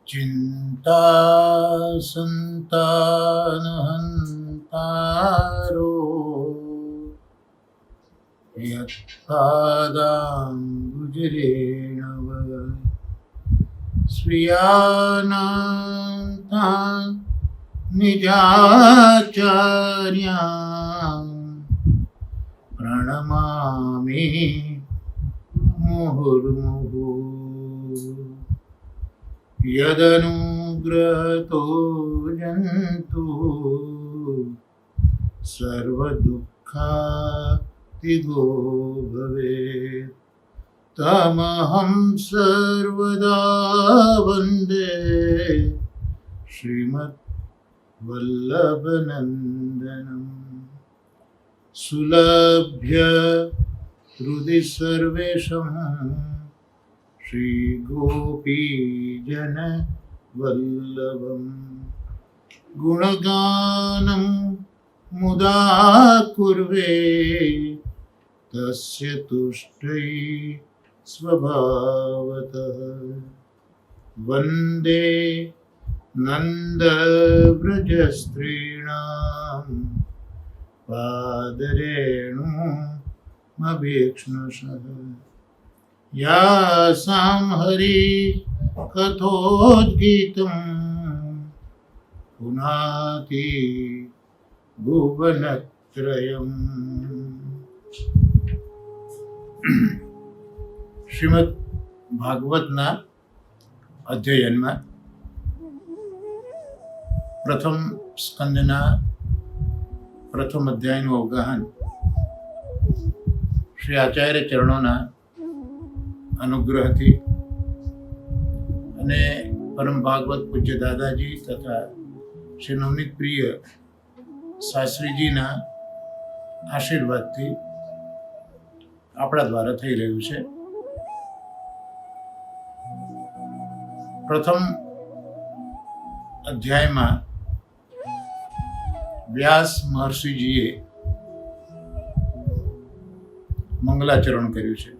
चिंता संतानहंतारो यत्पादाम्बुजरेणव स्वीयानां निजाचार्यान् प्रणमामि मुहुर्मुहुः। यदनुग्रहतो जन्तुः सर्वदुःखातिगो भवेत् तमहं सर्वदा वन्दे श्रीमद्वल्लभनन्दनम्। सुलभ्य हृदि सर्वेषां श्रीगोपीजनवल्लभम्। गुणगानं मुदा कुर्वे तस्य तुष्टै स्वभावतः। वन्दे नन्दव्रजस्त्रीणां पादरेणुमभीक्ष्णशः। यासां हरिकथोद्गीतं पुनाति भुवनत्रयम्। શ્રીમદ ભાગવતના અધ્યયનમાં પ્રથમ સ્કંદના પ્રથમ અધ્યાયનું અવગાહન શ્રી આચાર્ય ચરણોના અનુગ્રહથી અને પરમ ભાગવત પૂજ્ય દાદાજી તથા શ્રી નવનીત પ્રિય શાસ્ત્રીજીના આશીર્વાદથી આપણા દ્વારા થઈ રહ્યું છે. પ્રથમ અધ્યાયમાં વ્યાસ મહર્ષિજીએ મંગલાચરણ કર્યું છે.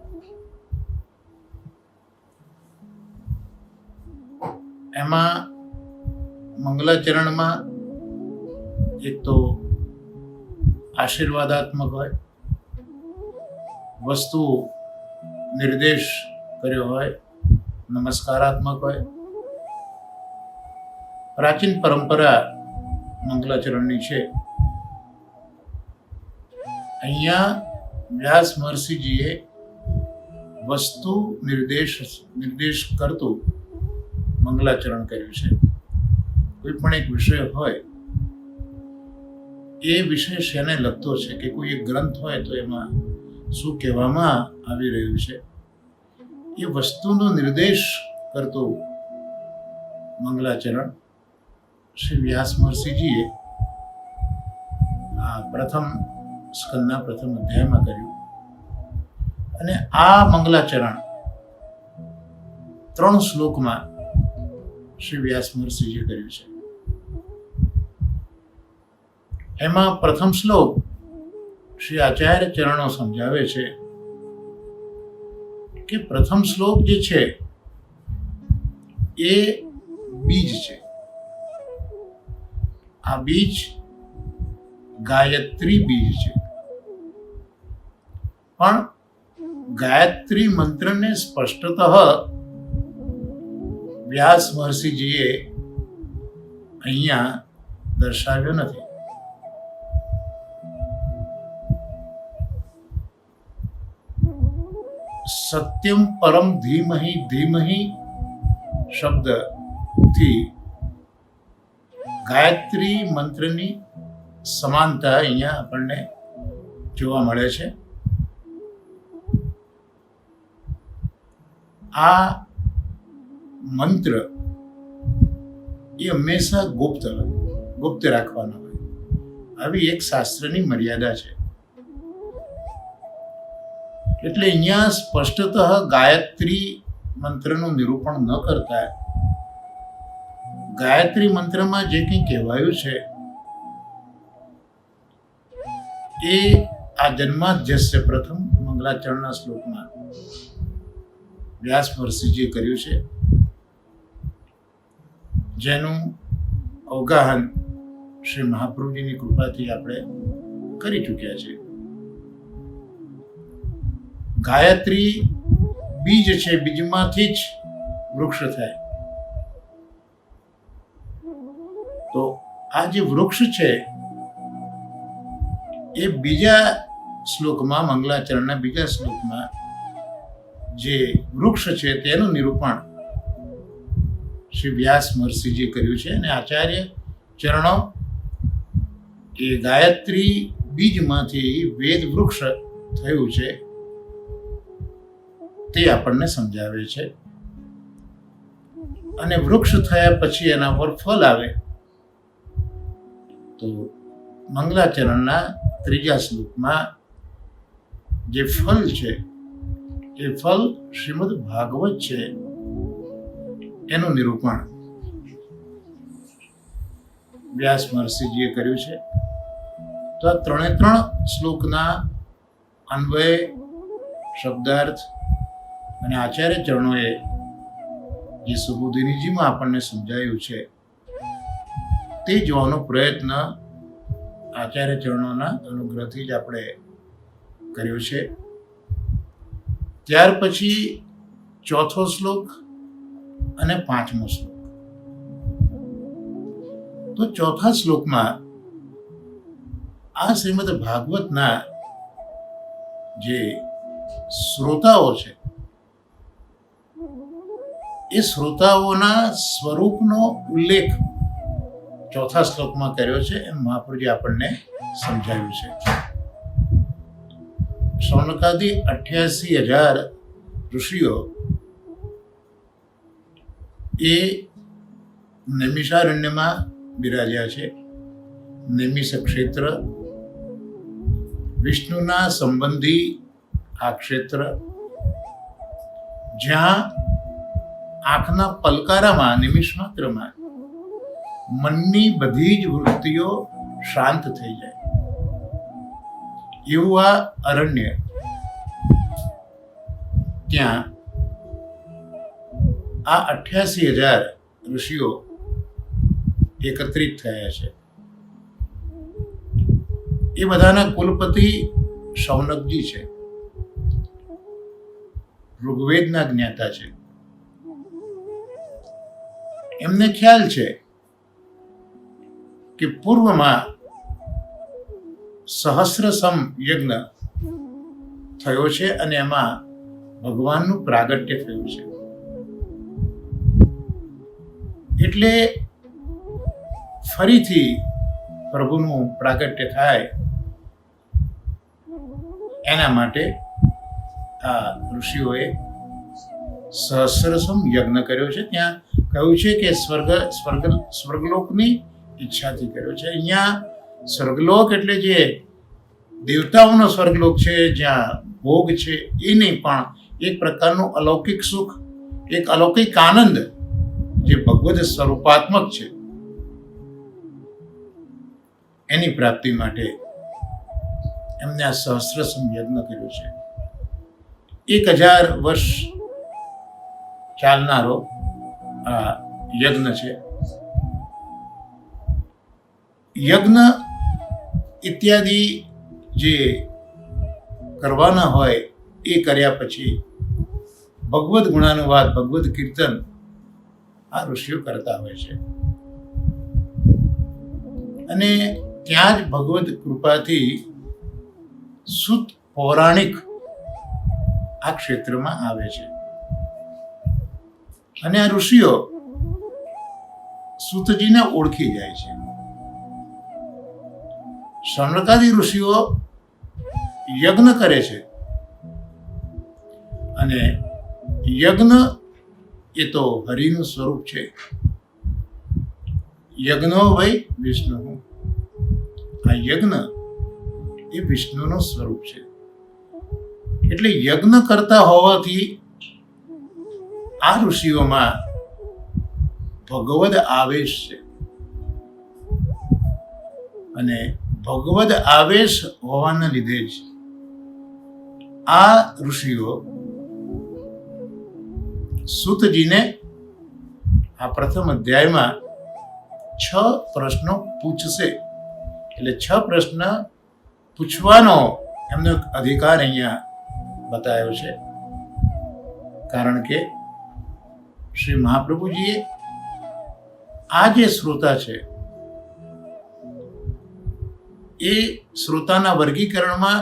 એમાં મંગલાચરણમાં એક તો આશીર્વાદાત્મક હોય, વસ્તુ નિર્દેશ કર્યો હોય, નમસ્કારાત્મક હોય. પ્રાચીન પરંપરા મંગલાચરણની છે. અહીંયા વ્યાસ મહર્ષિજીએ વસ્તુ નિર્દેશ કરતું મંગલાચરણ કર્યું છે. કોઈ પણ એક વિષય હોય, એ વિષય શેને લગતો છે કે કોઈ એક ગ્રંથ હોય તો એમાં શું કહેવામાં આવી રહ્યું છે, એ વસ્તુનો નિર્દેશ કરતું મંગલાચરણ શ્રી વ્યાસ મહર્ષિજીએ આ પ્રથમ સ્કંદના પ્રથમ અધ્યાયમાં કર્યું. અને આ મંગલાચરણ 3 શ્લોકમાં શ્રી વ્યાસ મહર્ષિજીએ કર્યું છે. એમાં પ્રથમ શ્લોક શ્રી આચાર્ય ચરણો સમજાવે છે કે પ્રથમ શ્લોક જે છે એ બીજ છે. આ બીજ ગાયત્રી બીજ છે. પણ ગાયત્રી મંત્રને સ્પષ્ટતઃ વ્યાસ મહર્ષિજીએ અહીંયા દર્શાવ્યો નથી. સત્યમ પરમ ધીમહિ ધીમહિ શબ્દથી ગાયત્રી મંત્રની સમાનતા અહીંયા આપણને જોવા મળે છે. આ મંત્ર એ હંમેશા ગુપ્ત રાખવાનો હોય, આવી એક શાસ્ત્રની મર્યાદા છે. એટલે અહીંયા સ્પષ્ટતઃ ગાયત્રી મંત્રનું નિરૂપણ ન કરતા ગાયત્રી મંત્રમાં જે કંઈ કહેવાયું છે એ આ જન્માદ્યસ્ય પ્રથમ મંગલાચરણના શ્લોકમાં વ્યાસ મહર્ષિજીએ કર્યું છે. જેનું અવગાહન શ્રી મહાપ્રભુજીની કૃપાથી આપણે કરી ચૂક્યા છે. ગાયત્રી બીજ છે, બીજમાંથી જ વૃક્ષ થાય. તો આ જે વૃક્ષ છે એ બીજા શ્લોકમાં, મંગલાચરણના બીજા શ્લોકમાં જે વૃક્ષ છે તેનું નિરૂપણ શ્રી વ્યાસ મહર્ષિજીએ કર્યું છે. અને આચાર્ય ચરણો એ ગાયત્રી બીજમાંથી વેદ વૃક્ષ થયું છે તે આપણને સમજાવે છે. અને વૃક્ષ થયા પછી એના પર ફળ આવે તો મંગલાચરણના ત્રીજા શ્લોકમાં જે ફળ છે એ ફળ શ્રીમદ ભાગવત છે એનું નિરૂપણ વ્યાસ મહર્ષિજીએ કર્યું છે. તો આ ત્રણે ત્રણ શ્લોકના અન્વય, શબ્દાર્થ અને આચાર્ય ચરણોએ જે સુબોધિનીજીમાં આપણને સમજાયું છે તે જોવાનો પ્રયત્ન આચાર્ય ચરણોના અનુગ્રહથી જ આપણે કર્યો છે. ત્યાર પછી ચોથો શ્લોક અને પાંચમો શ્લોક. તો ચોથા શ્લોકમાં આ શ્રીમદ ભાગવતના જે શ્રોતાઓ છે એ શ્રોતાઓના સ્વરૂપનો ઉલ્લેખ ચોથા શ્લોકમાં કર્યો છે એમ મહાપ્રભુજી આપણને સમજાવ્યું છે. શૌનકાદિ 88,000 ઋષિઓ એ નૈમિષારણ્યમાં બિરાજ્યા છે. નૈમિષ ક્ષેત્ર વિષ્ણુના સંબંધી આ ક્ષેત્ર, જ્યાં આંખના પલકારામાં, નિમિષ માત્રમાં મનની બધી જ વૃત્તિઓ શાંત થઈ જાય એવું આ અરણ્ય, ત્યાં આ 88,000 ઋષિઓ એકત્રિત થયા છે. એ બધાના કુલપતિ શૌનકજી છે, ઋગ્વેદના જ્ઞાતા છે. એમને ખ્યાલ છે કે પૂર્વમાં સહસ્રસમ યજ્ઞ થયો છે અને એમાં ભગવાનનું પ્રાગટ્ય થયું છે. એટલે ફરીથી પ્રભુનું પ્રાગટ્ય થાય એના માટે આ ઋષિઓએ સહસ્રસમ યજ્ઞ કર્યો છે. ત્યાં કહ્યું છે કે સ્વર્ગલોકની ઈચ્છાથી કર્યો છે. અહીંયા સ્વર્ગલોક એટલે જે દેવતાઓનો સ્વર્ગલોક છે, જ્યાં ભોગ છે એ નહીં, પણ એક પ્રકારનું અલૌકિક સુખ, એક અલૌકિક આનંદ જે ભગવદ સ્વરૂપાત્મક છે એની પ્રાપ્તિ માટે એમને આ સહસ્રસમ યજ્ઞ કર્યો છે. 1000 વર્ષ ચાલનારો આ યજ્ઞ છે. યજ્ઞ ઇત્યાદિ જે કરવાના હોય એ કર્યા પછી ભગવદ ગુણાનુવાદ, ભગવદ કીર્તન આ ઋષિઓ કરતા હોય છે. અને ત્યાં જ ભગવદ કૃપાથી સુત પૌરાણિક આ ક્ષેત્રમાં આવે છે. અને આ ઋષિઓ સૂતજીને ઓળખી જાય છે. શૌનકાદિ ઋષિઓ યજ્ઞ કરે છે અને યજ્ઞ એ તો હરિનું સ્વરૂપ છે. યજ્ઞો વૈ વિષ્ણુ, આ યજ્ઞ એ વિષ્ણુનું સ્વરૂપ છે. એટલે યજ્ઞ કરતા હોવાથી આ ઋષિઓમાં ભગવદ આવેશ છે. અને ભગવદ આવેશ હોવાના લીધે જ આ ઋષિઓ સૂતજીને આ પ્રથમ અધ્યાયમાં પ્રશ્નો પૂછશે. એટલે 6 પ્રશ્ન પૂછવાનો એમનો એક અધિકાર અહીંયા બતાવ્યો છે. કારણ કે શ્રી મહાપ્રભુજીએ આ જે શ્રોતા છે એ શ્રોતાના વર્ગીકરણમાં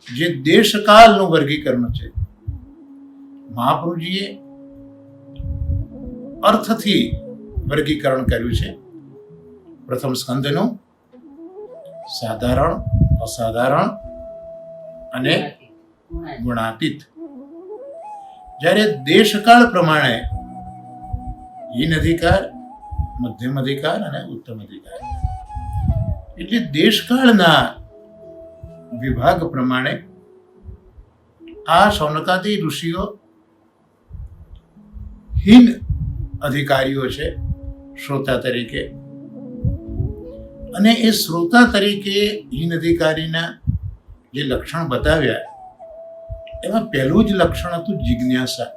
જે દેશકાલનું વર્ગીકરણ છે, મહાપ્રભુજીએ અર્થથી વર્ગીકરણ કર્યું છે. પ્રથમ સ્કંદનું સાધારણ, અસાધારણ અને ગુણાતીત. જ્યારે દેશકાળ પ્રમાણે હીન અધિકાર, મધ્યમ અધિકાર અને ઉત્તમ અધિકાર. એટલે દેશકાળના વિભાગ પ્રમાણે આ શૌનકાદી ઋષિઓ હીન અધિકારીઓ છે શ્રોતા તરીકે. અને એ શ્રોતા તરીકે હીન અધિકારીના જે લક્ષણ બતાવ્યા એમાં પહેલું જ લક્ષણ હતું જિજ્ઞાસા.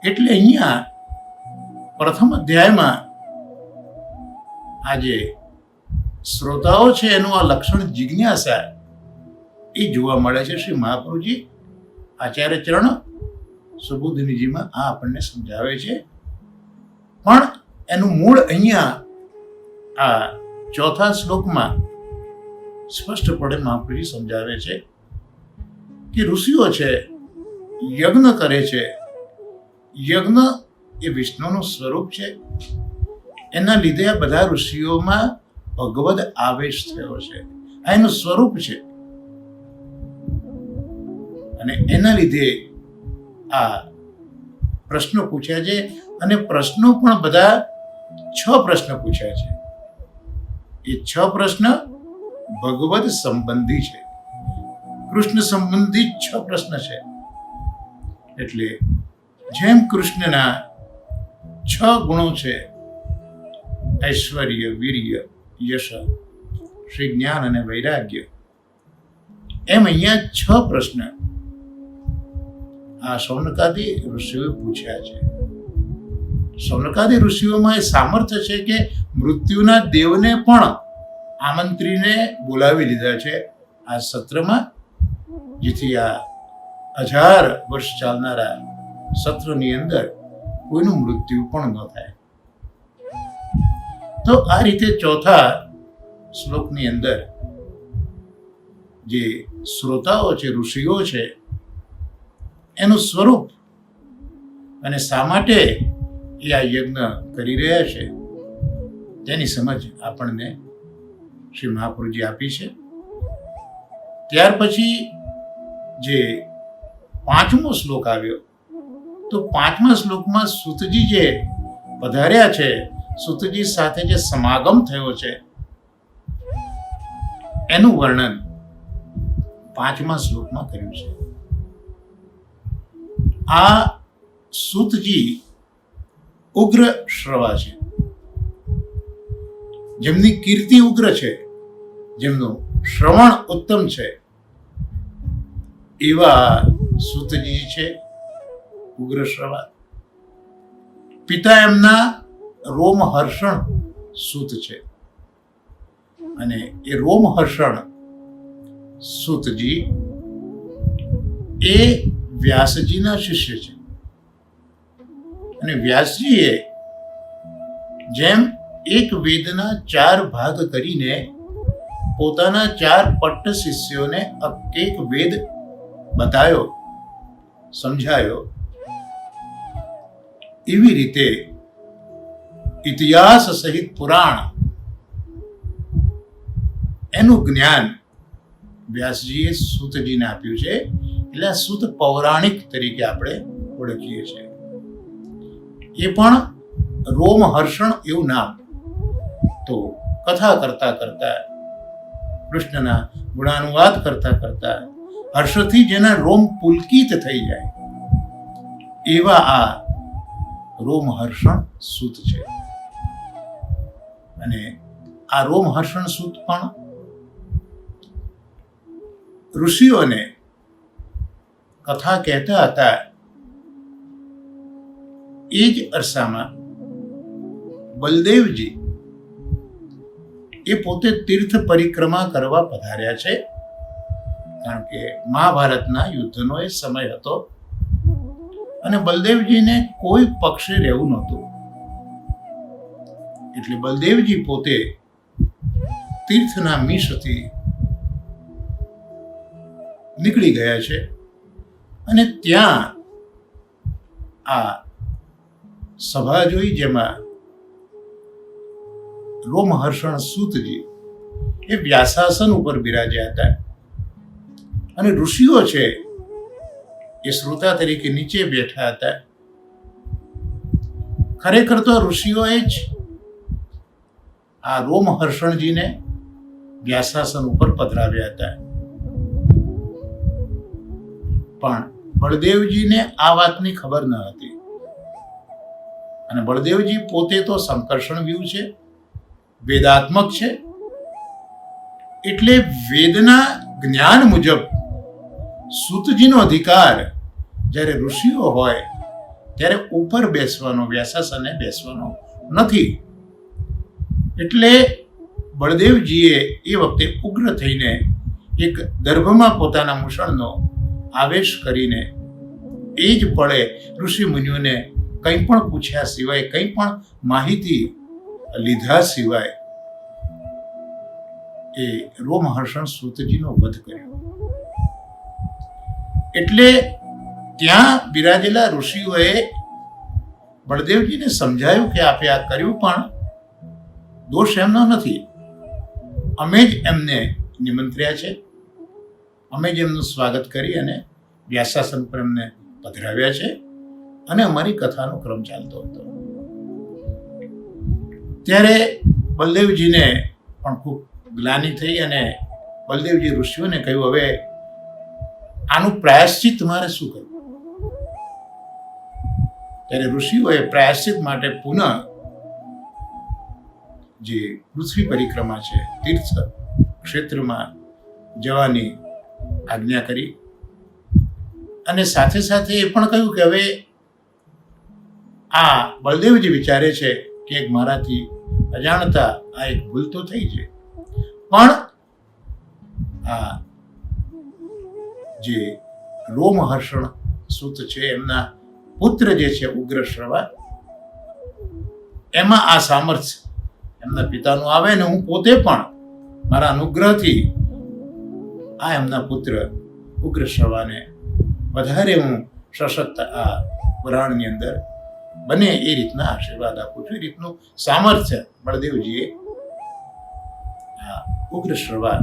એટલે અહીંયા પ્રથમ અધ્યાયમાં આ જે શ્રોતાઓ છે એનું આ લક્ષણ જિજ્ઞાસા એ જોવા મળે છે. શ્રી મહાપ્રભુજી આચાર્ય ચરણ સુબોધિનીજીમાં આ આપણને સમજાવે છે. પણ એનું મૂળ અહીંયા આ 4થા શ્લોકમાં સ્પષ્ટપણે મહાપ્રભુજી સમજાવે છે કે ઋષિઓ છે યજ્ઞ કરે છે. યજ્ઞ એ વિષ્ણુનું સ્વરૂપ છે. એના લીધે આ બધા ઋષિઓમાં ભગવદ આવેશ થયો છે. આ એનું સ્વરૂપ છે. અને એના લીધે આ પ્રશ્નો પૂછ્યા છે. અને પ્રશ્નો પણ બધા 6 પ્રશ્ન પૂછ્યા છે. એ 6 પ્રશ્ન ભગવદ સંબંધી છે. કૃષ્ણ સંબંધી 6 પ્રશ્ન છે. એટલે જેમ કૃષ્ણના 6 ગુણો છે, ઐશ્વર્ય, વીર્ય, યશ, શ્રી જ્ઞાન અને વૈરાગ્ય, એમ અહીંયા 6 પ્રશ્ન આ શૌનકાદી ઋષિઓએ પૂછ્યા છે. શૌનકાદી ઋષિઓમાં એ સામર્થ્ય છે કે મૃત્યુના દેવને પણ આમંત્રીને બોલાવી લીધા છે આ સત્રમાં, જેથી આ 1000 વર્ષ ચાલનારા સત્રની અંદર કોઈનું મૃત્યુ પણ ન થાય. તો આ રીતે 4થા શ્લોકની અંદર જે શ્રોતાઓ છે, ઋષિઓ છે, એનું સ્વરૂપ અને શા માટે એ આ યજ્ઞ કરી રહ્યા છે તેની સમજ આપણને શ્રી મહાપ્રભુજી આપી છે. ત્યાર પછી જે 5મો શ્લોક આવ્યો, તો 5મા શ્લોકમાં સૂતજી જે પધાર્યા છે, સૂતજી સાથે જે સમાગમ થયો છે એનું વર્ણન 5મા શ્લોકમાં કર્યું છે. આ સૂતજી ઉગ્ર શ્રવા છે, જેમની કીર્તિ ઉગ્ર છે, જેમનું શ્રવણ ઉત્તમ છે, એવા સૂતજી છે ઉગ્ર શ્રવા. પિતા એમના રોમહર્ષણ સૂત છે. અને એ રોમહર્ષણ સૂતજી એ વ્યાસજીના શિષ્ય છે. અને વ્યાસજીએ જેમ એક વેદના 4 ભાગ કરીને પોતાના 4 પટ્ટ શિષ્યોને એક વેદ બતાવ્યો, સમજાયો, એવી રીતે ઇતિહાસ સહિત પુરાણ એનું જ્ઞાન વ્યાસજીએ સૂતજીને આપ્યું છે. એટલે સૂત પૌરાણિક તરીકે આપણે ઓળખીએ છીએ. એ પણ રોમહર્ષણ એવું નામ. તો કથા કરતા કરતા, કૃષ્ણના ગુણાનુવાદ કરતા કરતા હર્ષથી જેના રોમ પુલકિત થઈ જાય એવા આ રોમહર્ષણ સૂત છે. અને આ રોમહર્ષણ સૂત પણ ઋષિઓને કથા કહેતા હતા. એ જ અરસામાં બલદેવજી એ પોતે તીર્થ પરિક્રમા કરવા પધાર્યા છે, કારણ કે મહાભારતના યુદ્ધનો એ સમય હતો અને બલદેવજીને કોઈ પક્ષે રહેવું નહોતું. એટલે બલદેવજી પોતે તીર્થના મિશથી નીકળી ગયા છે અને ત્યાં આ સભા જોઈ, જેમાં રોમહર્ષણ સૂતજી એ વ્યાસાસન ઉપર બિરાજ્યા હતા અને ઋષિઓ છે એ શ્રોતા તરીકે નીચે બેઠા હતા. ખરેખર તો ઋષિઓએ જ આ રોમહર્ષણજીને વ્યાસાસન ઉપર પધરાવ્યા હતા, પણ બળદેવજીને આ વાતની ખબર ન હતી. અને બળદેવજી પોતે તો સંકર્ષણ વ્યૂહ છે, વેદાત્મક છે, એટલે વેદના જ્ઞાન મુજબ સૂતજીનો અધિકાર જ્યારે ઋષિઓ હોય ત્યારે ઉપર બેસવાનો, વ્યાસાસને બેસવાનો નથી. એટલે બળદેવજીએ એ વખતે ઉગ્ર થઈને એક દર્ભમાં પોતાના મૂષણનો આવેશ કરીને એ જ પળે ઋષિ મુનિઓને કંઈ પણ પૂછ્યા સિવાય, કંઈ પણ માહિતી લીધા સિવાય એ રોમહર્ષણ સૂતજીનો વધ કર્યો. એટલે ત્યાં બિરાજેલા ઋષિઓએ બળદેવજીને સમજાયું કે આપે આ કર્યું, પણ દોષ એમનો નથી. અમે જ એમને નિમંત્ર્યા છે, અમે જ એમનું સ્વાગત કરી અને વ્યાસાસન પર એમને પધરાવ્યા છે અને અમારી કથાનો ક્રમ ચાલતો હતો. ત્યારે બલદેવજીને પણ ખૂબ ગ્લાનિ થઈ અને બલદેવજી ઋષિઓને કહ્યું, હવે આનું પ્રાયશ્ચિત મારે શું કરવું? ત્યારે ઋષિઓએ પ્રાયશ્ચિત માટે પુનઃ જે પૃથ્વી પરિક્રમા છે, તીર્થ ક્ષેત્રમાં જવાની આજ્ઞા કરી અને સાથે સાથે એ પણ કહ્યું કે હવે આ બળદેવજી વિચારે છે કે એક મારાથી અજાણતા આ એક ભૂલ તો થઈ છે, પણ આ જે રોમહર્ષણ સૂત છે એમના પુત્ર જે છે ઉગ્રશ્રવા, એમાં આ સામર્થ્ય એમના પિતાનું આવે ને હું પોતે પણ મારા અનુગ્રહથી આ એમના પુત્ર ઉગ્રશ્રવાને વધારે હું સશક્ત આ પુરાણની અંદર બને એ રીતના આશીર્વાદ આપું છું. એ રીતનું સામર્થ્ય બળદેવજીએ આ ઉગ્રશ્રવા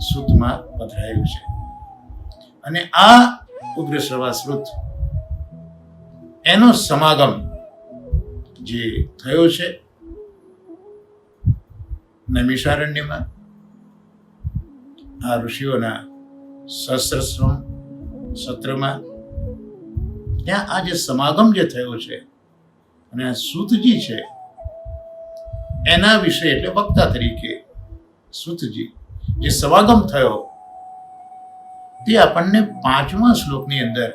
સૂતમાં પધરાયું છે. અને આ ઉગ્રશ્રવા સૂત એનો સમાગમ જે થયો છે નૈમિષારણ્યમાં, આ ઋષિઓના સહસ્રશ્રમ સત્રમાં, ત્યાં આ જે સમાગમ જે થયો છે અને આ સૂતજી છે એના વિશે, એટલે વક્તા તરીકે સૂતજી જે સમાગમ થયો તે આપણને 5મા શ્લોકની અંદર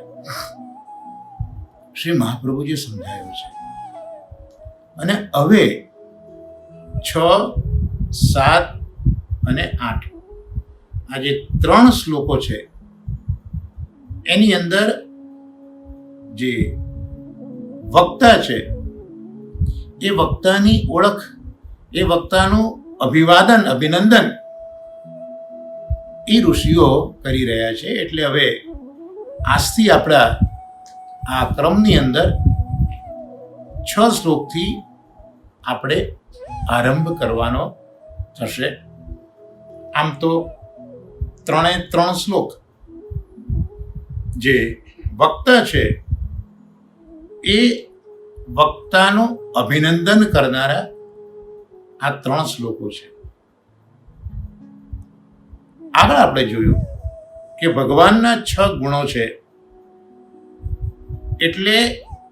શ્રી મહાપ્રભુજી સમજાયું છે. અને હવે 6, 7 અને 8 આ જે 3 શ્લોકો છે એની અંદર જે વક્તા છે એ વક્તાની ઓળખ, એ વક્તાનું અભિવાદન, અભિનંદન એ ઋષિઓ કરી રહ્યા છે. એટલે હવે આજથી આપણા આ ક્રમની અંદર 6 શ્લોકથી આપણે આરંભ કરવાનો થશે. આમ તો 3 શ્લોક જે વક્તા છે એ વક્તાનું અભિનંદન કરનારા આ 3 શ્લોકો છે. આગળ આપણે જોયું કે ભગવાનના 6 ગુણો છે, એટલે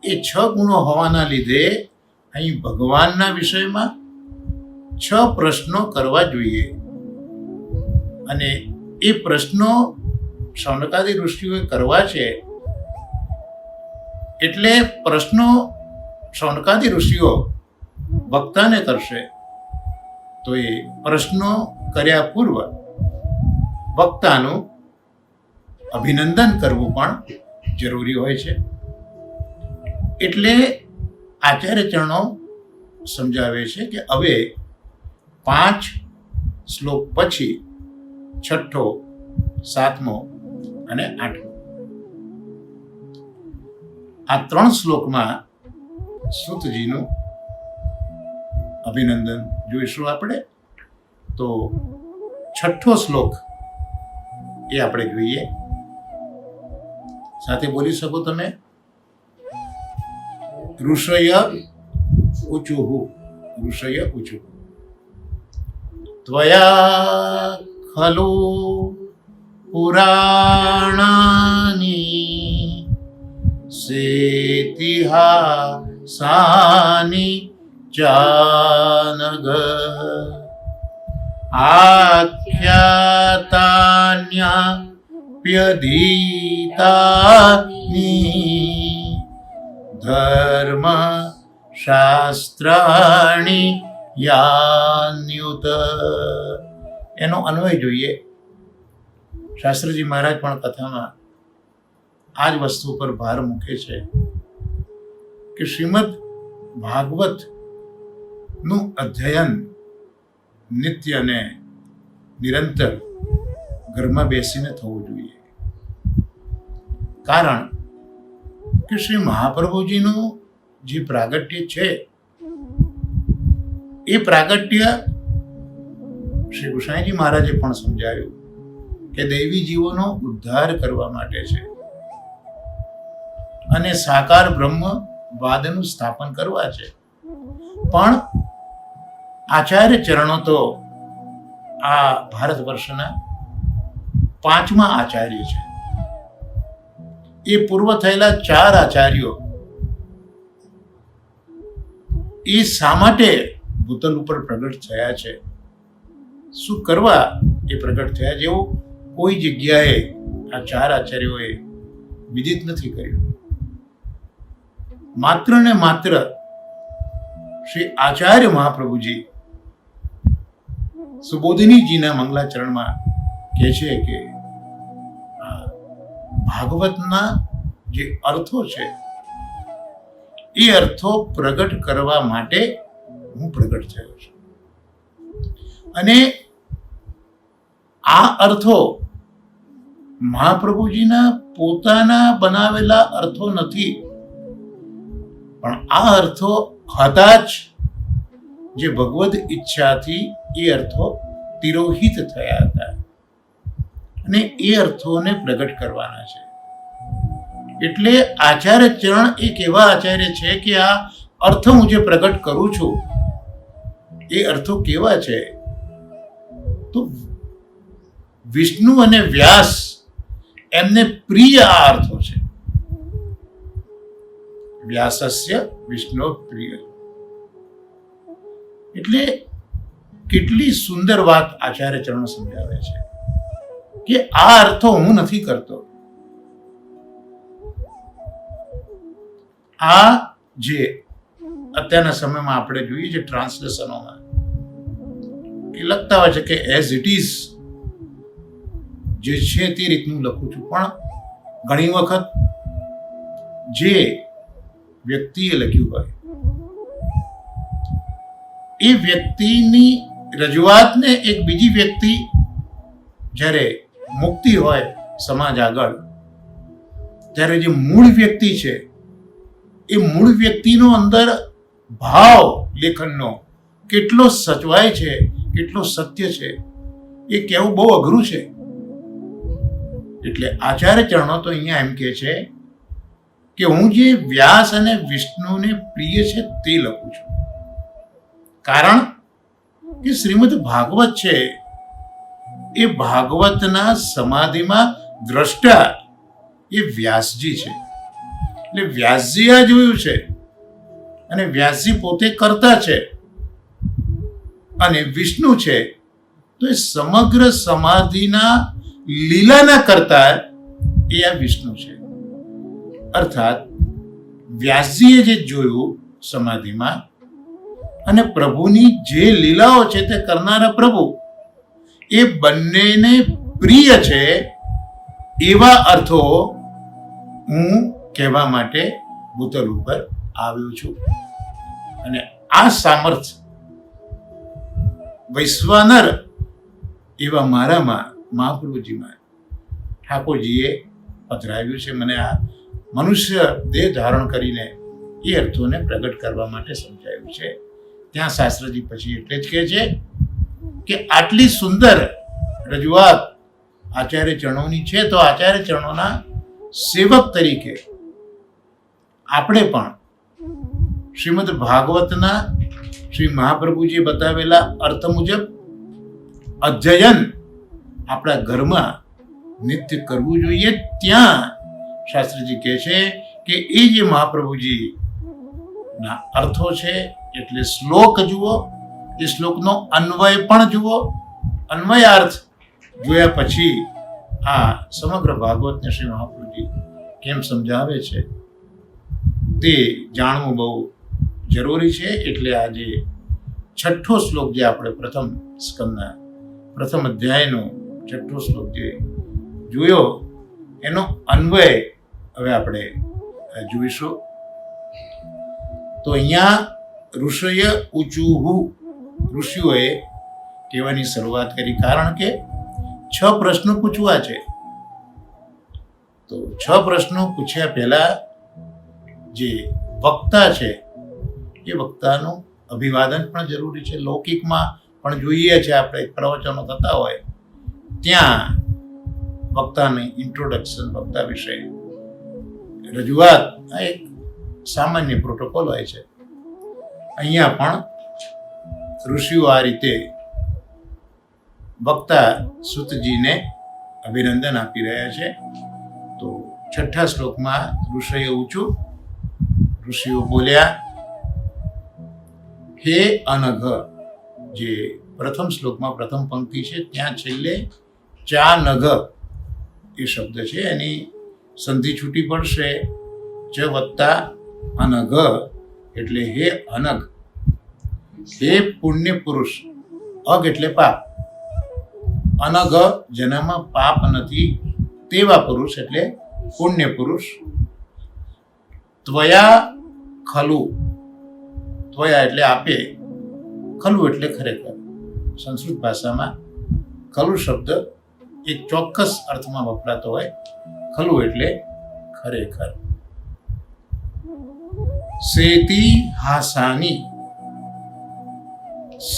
એ 6 ગુણો હોવાના લીધે અહીં ભગવાનના વિષયમાં 6 પ્રશ્નો કરવા જોઈએ. અને એ પ્રશ્નો શૌનકાદી ઋષિઓએ કરવા છે, એટલે પ્રશ્નો શૌનકાદી ઋષિઓ વક્તાને કરશે તો એ પ્રશ્નો કર્યા પૂર્વ વક્તાનું અભિનંદન કરવું પણ જરૂરી હોય છે. એટલે આચાર્ય ચરણો સમજાવે છે કે હવે 5 શ્લોક પછી 6ઠ્ઠો, 7મો અને 8મો આ 3 શ્લોકમાં સૂતજીનું અભિનંદન જોઈશું આપણે. તો 6ઠ્ઠો શ્લોક એ આપણે જોઈએ. સાથે બોલી શકો તમે. ઋષય ઉચુઃ, ઋષય ઉચુઃ. ત્વયા ખલુ પુરાણાની સેતિહાસાની ચાનગ આખ્યાતાન્યપ્યધીતાની ધર્મ શાસ્ત્રાણી યાન્યુત. એનો અન્વય જોઈએ. શાસ્ત્રીજી મહારાજ પણ કથામાં આ જ વસ્તુ પર ભાર મૂકે છે કે શ્રીમદ ભાગવત નું અધ્યયન નિત્ય અને નિરંતર ઘરમાં બેસીને થવું જોઈએ. કારણ કે શ્રી મહાપ્રભુજીનું જે પ્રાગટ્ય છે એ પ્રાગટ્ય શ્રી ગુસાઈજી મહારાજે પણ સમજાવ્યું કે દૈવી જીવોનો ઉદ્ધાર કરવા માટે છે અને સાકાર બ્રહ્મવાદનું સ્થાપન કરવા છે. પણ આચાર્ય ચરણો તો આ ભારત વર્ષના 5મા આચાર્ય છે. એ પૂર્વ થયેલા 4 આચાર્યો એ શા માટે ભૂતલ ઉપર પ્રગટ થયા છે, શું કરવા એ પ્રગટ થયા, જેવું કોઈ જગ્યાએ આ 4 આચાર્યોએ વિદિત નથી કર્યું. માત્ર ને માત્ર શ્રી આચાર્ય મહાપ્રભુજી સુબોધિનીજીના મંગલાચરણમાં કહે છે કે ભાગવતના જે અર્થો છે એ અર્થો પ્રગટ કરવા માટે હું પ્રગટ થયો છું. અને આ અર્થો મહાપ્રભુજીના પોતાના બનાવેલા અર્થો નથી, પણ આ અર્થો હતા જ જે ભગવદ ઈચ્છાથી એ અર્થો તિરોહિત થયા હતા અને એ અર્થોને પ્રગટ કરવાના છે. એટલે આચાર્ય ચરણ એક એવા આચાર્ય છે કે આ અર્થ હું જે પ્રગટ કરું છું એ અર્થો કેવા છે, તો વિષ્ણુ અને વ્યાસ એમને પ્રિય આ અર્થો છે. વ્યાસસ્ય વિષ્ણુ પ્રિય. એટલે કેટલી સુંદર વાત આચાર્ય ચરણ સમજાવે છે કે આ અર્થો હું નથી કરતો. આ જે અત્યારના સમયમાં આપણે જોઈએ છે ટ્રાન્સલેશનોમાં એ લખતા હોય છે કે એઝ ઇટ ઇઝ જે છે તે રીતનું લખું છું, પણ ઘણી વખત જે વ્યક્તિએ લખ્યું હોય એ વ્યક્તિની રજૂઆતને એક બીજી વ્યક્તિ જ્યારે મુક્તિ હોય સમાજ આગળ, ત્યારે જે મૂળ વ્યક્તિ છે એ મૂળ વ્યક્તિનો અંદર ભાવ લેખનનો કેટલો સચવાય છે, કેટલો સત્ય છે એ કહેવું બહુ અઘરું છે. એટલે આચાર્ય ચરણો તો અહીંયા એમ કહે છે કે હું જે વ્યાસ અને વિષ્ણુને પ્રિય છે તે લખું છું. કારણ કે શ્રીમદ ભાગવત છે એ ભાગવતના સમાધિમાં દ્રષ્ટા એ વ્યાસજી છે. એટલે વ્યાસજી આ જોયું છે અને વ્યાસજી પોતે કરતા છે અને વિષ્ણુ છે તો એ સમગ્ર સમાધિના લીલાના કરતા એ આ વિષ્ણુ છે. અર્થાત વ્યાસજીએ જે જોયું સમાધિમાં અને પ્રભુની જે લીલાઓ છે તે કરનારા પ્રભુ, એ બંનેને પ્રિય છે એવા અર્થો હું કહેવા માટે ભૂતલ ઉપર આવ્યો છું. અને આ સામર્થ્ય વૈશ્વાનર એવા મારામાં મહાપ્રભુજીમાં ઠાકોરજીએ પધરાવ્યું છે. મને આ મનુષ્ય દેહ ધારણ કરીને એ અર્થોને પ્રગટ કરવા માટે સમજાયું છે. ત્યાં શાસ્ત્રજી પછી એટલે જ કહે છે કે આટલી સુંદર રજૂઆત આચાર્ય ચરણોની છે, તો આચાર્ય ચરણોના સેવક તરીકે આપણે પણ શ્રીમદ ભાગવતના શ્રી મહાપ્રભુજીએ બતાવેલા અર્થ મુજબ અધ્યયન આપણા ઘરમાં નિત્ય કરવું જોઈએ. ત્યાં શાસ્ત્રીજી કહે છે કે એ જે મહાપ્રભુજીના અર્થો છે એટલે શ્લોક જુઓ, એ શ્લોકનો અન્વય પણ જુઓ. અન્વયાર્થ જોયા પછી આ સમગ્ર ભાગવતને શ્રી મહાપ્રભુજી કેમ સમજાવે છે તે જાણવું બહુ જરૂરી છે. એટલે આજે 6ઠ્ઠો શ્લોક જે આપણે પ્રથમ સ્કંદના પ્રથમ અધ્યાયનો 6ઠ્ઠો શ્લોક જે જોયો એનો અન્વય હવે આપણે જોઈશું. તો અહીંયા ઋષય ઊંચુહુ, ઋષિઓએ કહેવાની શરૂઆત કરી, કારણ કે 6 પ્રશ્નો પૂછવા છે. તો 6 પ્રશ્નો પૂછ્યા પહેલા જે વક્તા છે એ વક્તાનું અભિવાદન પણ જરૂરી છે. લૌકિકમાં પણ જોઈએ છે આપણે પ્રવચનો થતા હોય ત્યાં વક્તાની ઇન્ટ્રોડક્શન, વક્તા વિશે રજૂઆત આ એક સામાન્ય પ્રોટોકોલ હોય છે. અહીંયા પણ ઋષિઓ આ રીતે વક્તા સુતજીને અભિનંદન આપી રહ્યા છે. તો 6ઠ્ઠા શ્લોકમાં ઋષિએ ઊંચું, ઋષિઓ બોલ્યા, હે અનઘ. જે પ્રથમ શ્લોકમાં પ્રથમ પંક્તિ છે ત્યાં છેલ્લે ચા નઘ એ શબ્દ છે, એની સંધિ છૂટી પડશે ચ વત્તા અનઘ, એટલે હે અનઘ, હે પુણ્ય પુરુષ. અગ એટલે પાપ, અનઘ જેનામાં પાપ નથી તેવા પુરુષ એટલે પુણ્ય પુરુષ. ત્વયા ખલુ, ત્વયા એટલે આપે, ખલુ એટલે ખરેખર. સંસ્કૃત ભાષામાં ખલુ શબ્દ એક ચોક્કસ અર્થમાં વપરાતો હોય. ખલુ એટલે ખરેખર. સેતિહાસાની, સ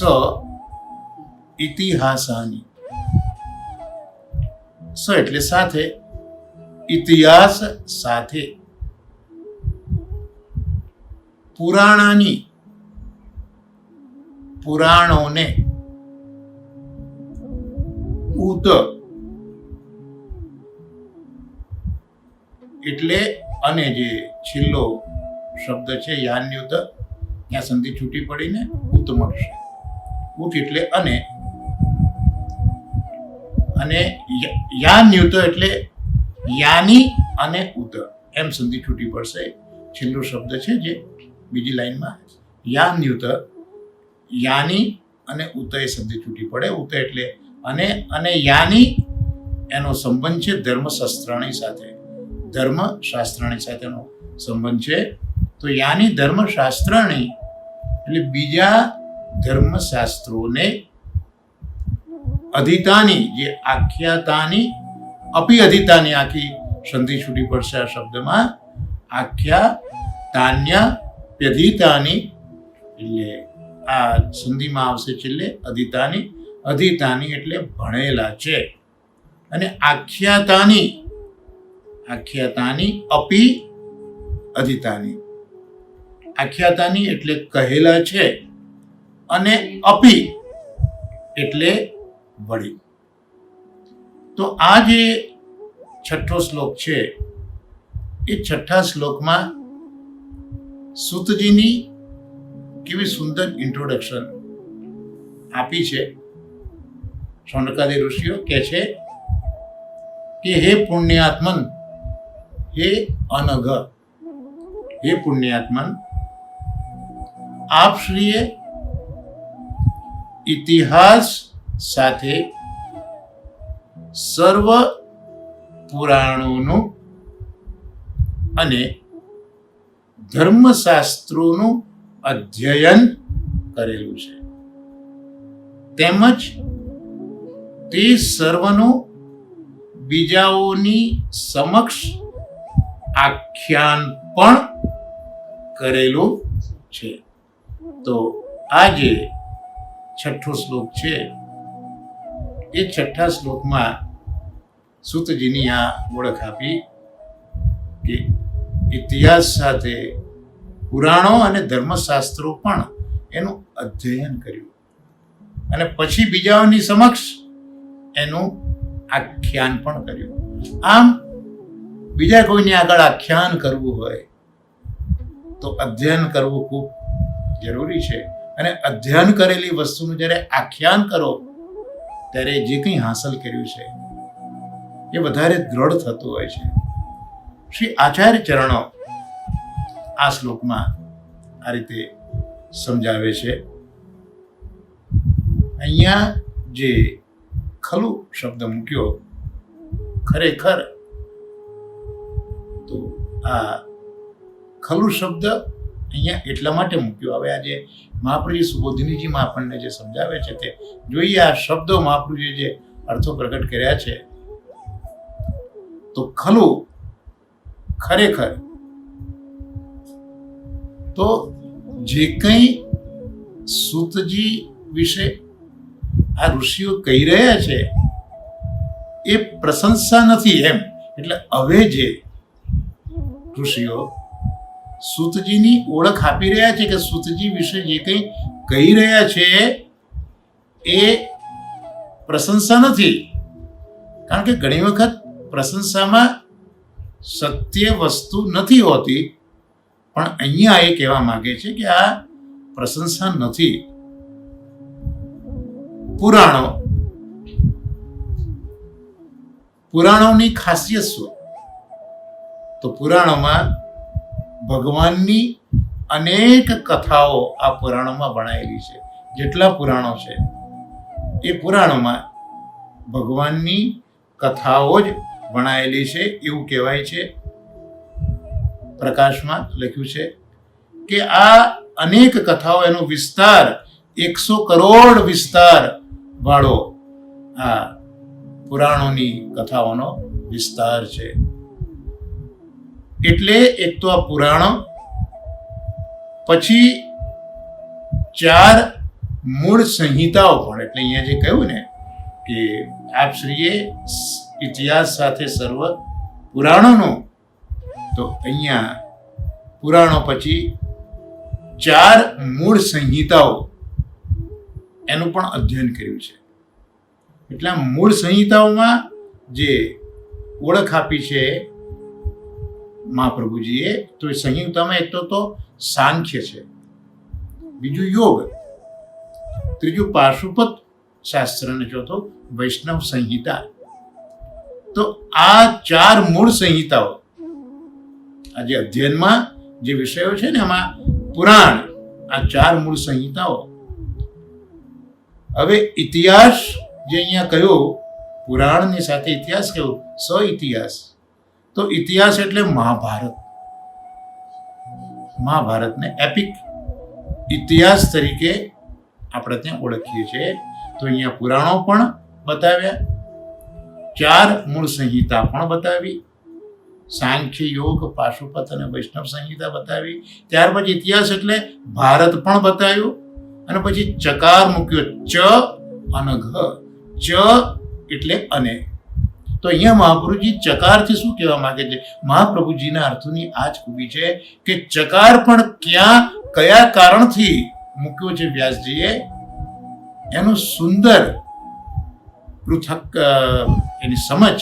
ઇતિહાસાની, સ એટલે સાથે, ઇતિહાસ સાથે. પુરાણાની, પુરાણોને. ઉત એટલે અને જે છેલ્લો શબ્દ છે યાન્યુત, ત્યાં સંધિ છૂટી પડીને ઉત મળશે. ઉત એટલે અને યાન્યુત એટલે યાની અને ઉત એમ સંધિ છૂટી પડશે. છેલ્લો શબ્દ છે જે બીજી લાઈનમાં યાન્યુત, યાની અને ઉત એ સંધિ છૂટી પડે. ઉત એટલે અને યાની એનો સંબંધ છે ધર્મશાસ્ત્રાણી સાથે, ધર્મશાસ્ત્રાણી સાથેનો સંબંધ છે. તો યાની ધર્મશાસ્ત્રાણી એટલે બીજા ધર્મશાસ્ત્રોને અધિતાની, જે આખ્યાતાની, અપી અધિતાની આખી સંધિ છૂટી પડશે આ શબ્દમાં. આખ્યા તાન્ય પ્યધિતાની એટલે આ સંધિમાં આવશે છેલ્લે અધિતાની. અધિતાની એટલે ભણેલા છે. અને આખ્યાતાની, આખ્યાતાની અપી અધિતાની, આખ્યાતાની એટલે કહેલા છે, અને અપી એટલે વળી. તો આ જે 6ઠ્ઠો શ્લોક છે એ 6ઠ્ઠા શ્લોકમાં સૂતજીની કેવી સુંદર ઇન્ટ્રોડક્શન આપી છે. શૌનકાદી ઋષિઓ કહે છે કે હે પુણ્યાત્મન, હે અનઘ, હે પુણ્યાત્મન, આપ શ્રીએ ઇતિહાસ સાથે સર્વ પુરાણોનું અને ધર્મશાસ્ત્રોનું અધ્યયન કરેલું છે, તેમજ તે સર્વનું બીજાઓની સમક્ષ આખ્યાન પણ કરેલું છે. તો આ જે છઠ્ઠો શ્લોક છે એ છઠ્ઠા શ્લોકમાં સૂતજીની આ ઓળખ આપી કે ઇતિહાસ સાથે પુરાણો અને ધર્મશાસ્ત્રો પણ એનું અધ્યયન કર્યું અને પછી બીજાઓની સમક્ષ એનું આખ્યાન પણ કર્યું. આમ બીજા કોઈની આગળ આખ્યાન કરવું હોય તો અધ્યયન કરવું ખૂબ જરૂરી છે. અને અધ્યયન કરેલી વસ્તુનું જ્યારે આખ્યાન કરો ત્યારે જે કંઈ હાંસલ કર્યું છે એ વધારે દ્રઢ થતું હોય છે. શ્રી આચાર્ય ચરણો આ શ્લોકમાં આ રીતે સમજાવે છે. અહીંયા જે ખલું શબ્દ મૂક્યો, ખરેખર તો આ ખલું શબ્દ અહીંયા એટલા માટે મૂક્યો. હવે આજે મહાપ્રભુજી સુબોધિનીજીમાં આપણને જે સમજાવે છે તે જોઈએ. આ શબ્દો મહાપ્રભુજીએ જે અર્થો પ્રગટ કર્યા છે, તો ખલું ખરેખર તો જે કંઈ સૂતજી વિશે આ ઋષિઓ કહી રહ્યા છે એ પ્રશંસા નથી એમ. એટલે હવે જે ઋષિઓ સૂતજીની ઓળખ આપી રહ્યા છે કે સૂતજી વિશે જે કંઈ કહી રહ્યા છે એ પ્રશંસા નથી. કારણ કે ઘણી વખત પ્રશંસામાં સત્ય વસ્તુ નથી હોતી, પણ અહીંયા એ કહેવા માંગે છે કે આ પ્રશંસા નથી. પુરાણોની ખાસિયત શું? તો પુરાણોમાં ભગવાનની અનેક કથાઓ આ પુરાણોમાં ભણાયેલી છે. જેટલા પુરાણો છે એ પુરાણોમાં ભગવાનની કથાઓ જ ભણાયેલી છે એવું કહેવાય છે. પ્રકાશમાં લખ્યું છે કે આ અનેક કથાઓ, એનો વિસ્તાર 100 કરોડ વિસ્તાર વાળો આ પુરાણોની કથાઓનો વિસ્તાર છે. એટલે એક તો આ પુરાણો, પછી 4 મૂળ સંહિતાઓ પણ. એટલે અહીંયા જે કહ્યું ને કે આપશ્રીએ ઇતિહાસ સાથે સર્વ પુરાણોનું, તો અહીંયા પુરાણો પછી 4 મૂળ સંહિતાઓ એનું પણ અધ્યયન કર્યું છે. એટલે મૂળ સંહિતાઓમાં જે ઓળખ આપી છે મહાપ્રભુજીએ, તો એ સંહિતામાં એક તો સાંખ્ય છે, બીજું યોગ, ત્રીજું પાશુપત શાસ્ત્ર અને ચોથો વૈષ્ણવ સંહિતા. તો આ 4 મૂળ સંહિતાઓ, આ જે અધ્યયનમાં જે વિષયો છે ને એમાં પુરાણ, આ 4 મૂળ સંહિતાઓ. હવે ઇતિહાસ જે અહીંયા કહ્યું, પુરાણની સાથે ઇતિહાસ કહ્યું, ઇતિહાસ. તો ઇતિહાસ એટલે મહાભારતને એપિક ઇતિહાસ તરીકે આપણે ત્યાં ઓળખીએ છીએ. તો અહીંયા પુરાણો પણ બતાવ્યા, 4 મૂળ સંહિતા પણ બતાવી, સાંખ્ય, યોગ, પાશુપત અને વૈષ્ણવ સંહિતા બતાવી. ત્યાર પછી ઇતિહાસ એટલે ભારત પણ બતાવ્યું, અને પછી ચકાર મૂક્યો, ચ અને ઘ. ચ એટલે અને. તો અહીંયા મહાપ્રભુજી ચકારથી શું કહેવા માંગે છે? મહાપ્રભુજીના અર્થોની આ જ ખૂબી છે કે ચકાર પણ કયા કારણથી મૂક્યો છે વ્યાસજીએ, એનું સુંદર પૃથક એની સમજ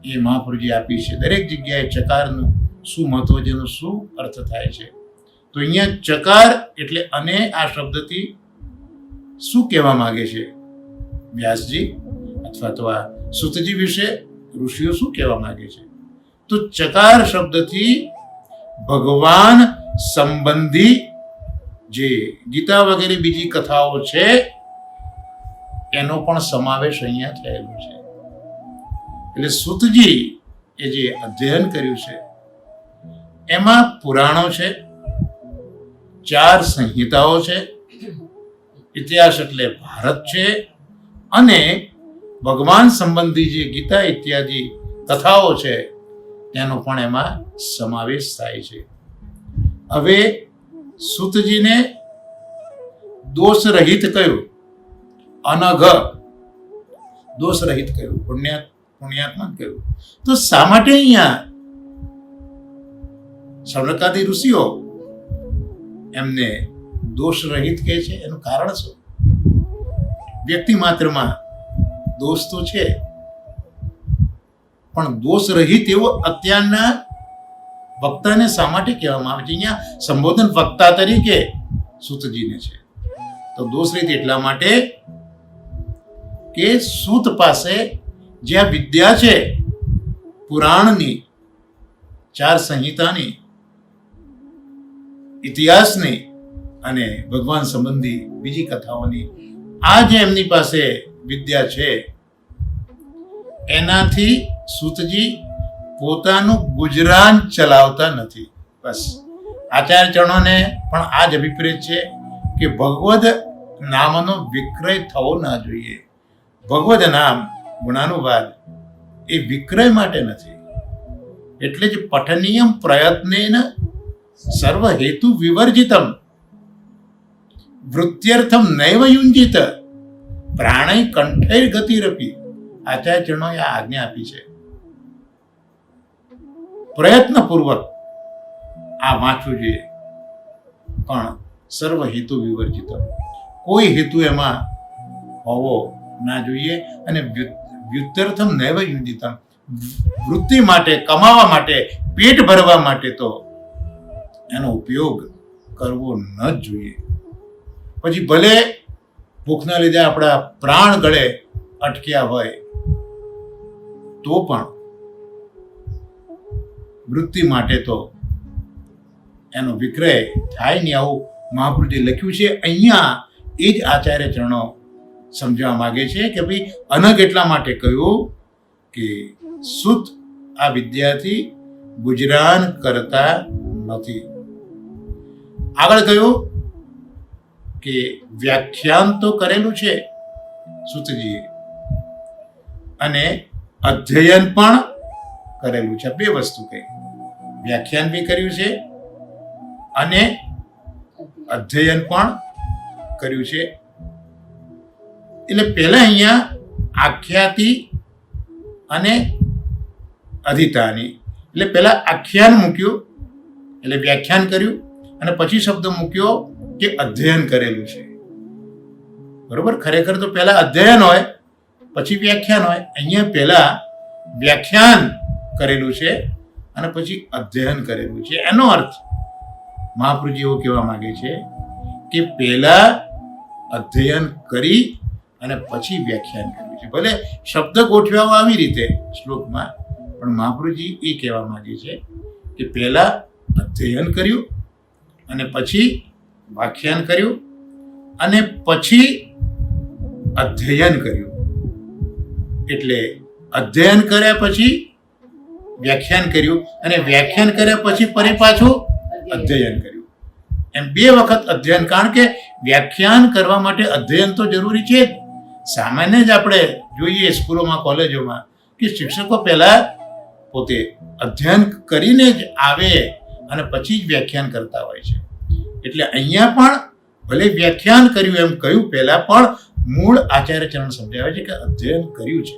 એ મહાપ્રભુજી આપી છે. દરેક જગ્યાએ ચકારનું શું મહત્વ, જેનો શું અર્થ થાય છે. તો અહીંયા ચકાર એટલે અને આ શબ્દથી શું કહેવા માંગે છે વ્યાસજી, અથવા તો આ સૂતજી વિશે ઋષિઓ શું કહેવા માંગે છે? તો ચકાર શબ્દથી ભગવાન સંબંધી જે ગીતા વગેરે બીજી કથાઓ છે એનો પણ સમાવેશ અહીંયા થયેલો છે. એટલે સૂતજી એ જે અધ્યયન કર્યું છે એમાં પુરાણો છે, 4 સંહિતાઓ છે, ઇતિહાસ એટલે ભારત છે, અને ભગવાન સંબંધી જે ગીતા ઇત્યાદિ કથાઓ છે તેનો પણ એમાં સમાવેશ થાય છે. હવે સૂતજીને દોષ રહિત કહ્યું, અનઘ દોષ રહિત કહ્યું, પુણ્યાત્મા કહ્યું. તો શા માટે અહીંયા સનકાદી ઋષિઓ એમને દોષ રહિત કહે છે? એનું કારણ શું? વ્યક્તિ માત્રમાં દોષ તો છે, પણ દોષ રહિત એવો અત્યારના વક્તાને શા માટે કહેવામાં આવે છે? અહીંયા સંબોધન વક્તા તરીકે સૂતજીને છે. તો દોષ રહિત એટલા માટે કે સૂત પાસે જે આ વિદ્યા છે પુરાણની, 4 સંહિતાની, ઇતિહાસની અને ભગવાન સંબંધી બીજી કથાઓની, આ જે એમની પાસે વિદ્યા છે એનાથી સૂતજી પોતાનું ગુજરાન ચલાવતા નથી. બસ આચાર્ય ચરણોને પણ આ જ અભિપ્રેત છે કે ભગવદ નામનો વિક્રય થવો ના જોઈએ. ભગવદ નામ ગુણાનુવાદ એ વિક્રય માટે નથી. એટલે જ પઠનીયમ પ્રયત્નેન સર્વ હેતુ વિવર્જિતમ વૃત્યર્થમ નૈવ યુંજિત પ્રાણય કંઠૈર ગતિરપી. આચાર્ય ચરણોએ આ આજ્ઞા આપી છે. પ્રયત્નપૂર્વક આ વાંચવું જોઈએ, પણ સર્વ હેતુ વિવર્જિતમ, કોઈ હેતુ એમાં હોવો ના જોઈએ. અને વ્યુત્તર્થમ નૈવ યુંજિતમ, વૃત્તિ માટે, કમાવા માટે, પેટ ભરવા માટે તો એનો ઉપયોગ કરવો ન જ જોઈએ. પછી ભલે ભૂખના લીધે આપણા પ્રાણ ગળે અટક્યા હોય તો પણ વૃત્તિ માટે તો એનો વિક્રય થાય નહીં, આવું મહાપુરુષે લખ્યું છે. અહીંયા એ જ આચાર્ય ચરણો સમજાવવા માગે છે કે ભાઈ અનગ એટલા માટે કહ્યું કે સૂત આ વિદ્યાથી ગુજરાન કરતા નથી. આગળ કહ્યું કે વ્યાખ્યાન તો કરેલું છે સૂતજીએ અને અધ્યયન પણ કરેલું છે. 2 વસ્તુ કહી, વ્યાખ્યાન બી કર્યું છે અને અધ્યયન પણ કર્યું છે. એટલે પહેલા અહીંયા આખ્યાતિ અને અધિતાની, એટલે પહેલા આખ્યાન મૂક્યું એટલે વ્યાખ્યાન કર્યું, અને પછી શબ્દ મૂક્યો કે અધ્યયન કરેલું છે. બરોબર? ખરેખર તો પહેલા અધ્યયન હોય પછી વ્યાખ્યાન હોય. અહીંયા પહેલા વ્યાખ્યાન કરેલું છે અને પછી અધ્યયન કરેલું છે. એનો અર્થ મહાપુરુષજી એવો કહેવા માંગે છે કે પહેલા અધ્યયન કરી અને પછી વ્યાખ્યાન કર્યું છે. ભલે શબ્દ ગોઠવ્યા આવી રીતે શ્લોકમાં, પણ મહાપુરુષજી એ કહેવા માંગે છે કે પહેલા અધ્યયન કર્યું અને પછી વ્યાખ્યાન કર્યું અને પછી અધ્યયન કર્યું. એટલે અધ્યયન કર્યા પછી વ્યાખ્યાન કર્યું અને વ્યાખ્યાન કર્યા પછી ફરી પાછું અધ્યયન કર્યું. એમ 2 વખત અધ્યયન. કારણ કે વ્યાખ્યાન કરવા માટે અધ્યયન તો જરૂરી છે. સામાન્ય જ આપણે જોઈએ સ્કૂલોમાં, કોલેજોમાં કે શિક્ષકો પહેલા પોતે અધ્યયન કરીને જ આવે અને પછી જ વ્યાખ્યાન કરતા હોય છે. એટલે અહીંયા પણ ભલે વ્યાખ્યાન કર્યું એમ કહ્યું પહેલા, પણ મૂળ આચાર્ય ચરણ સમજાવે છે કે અધ્યયન કર્યું છે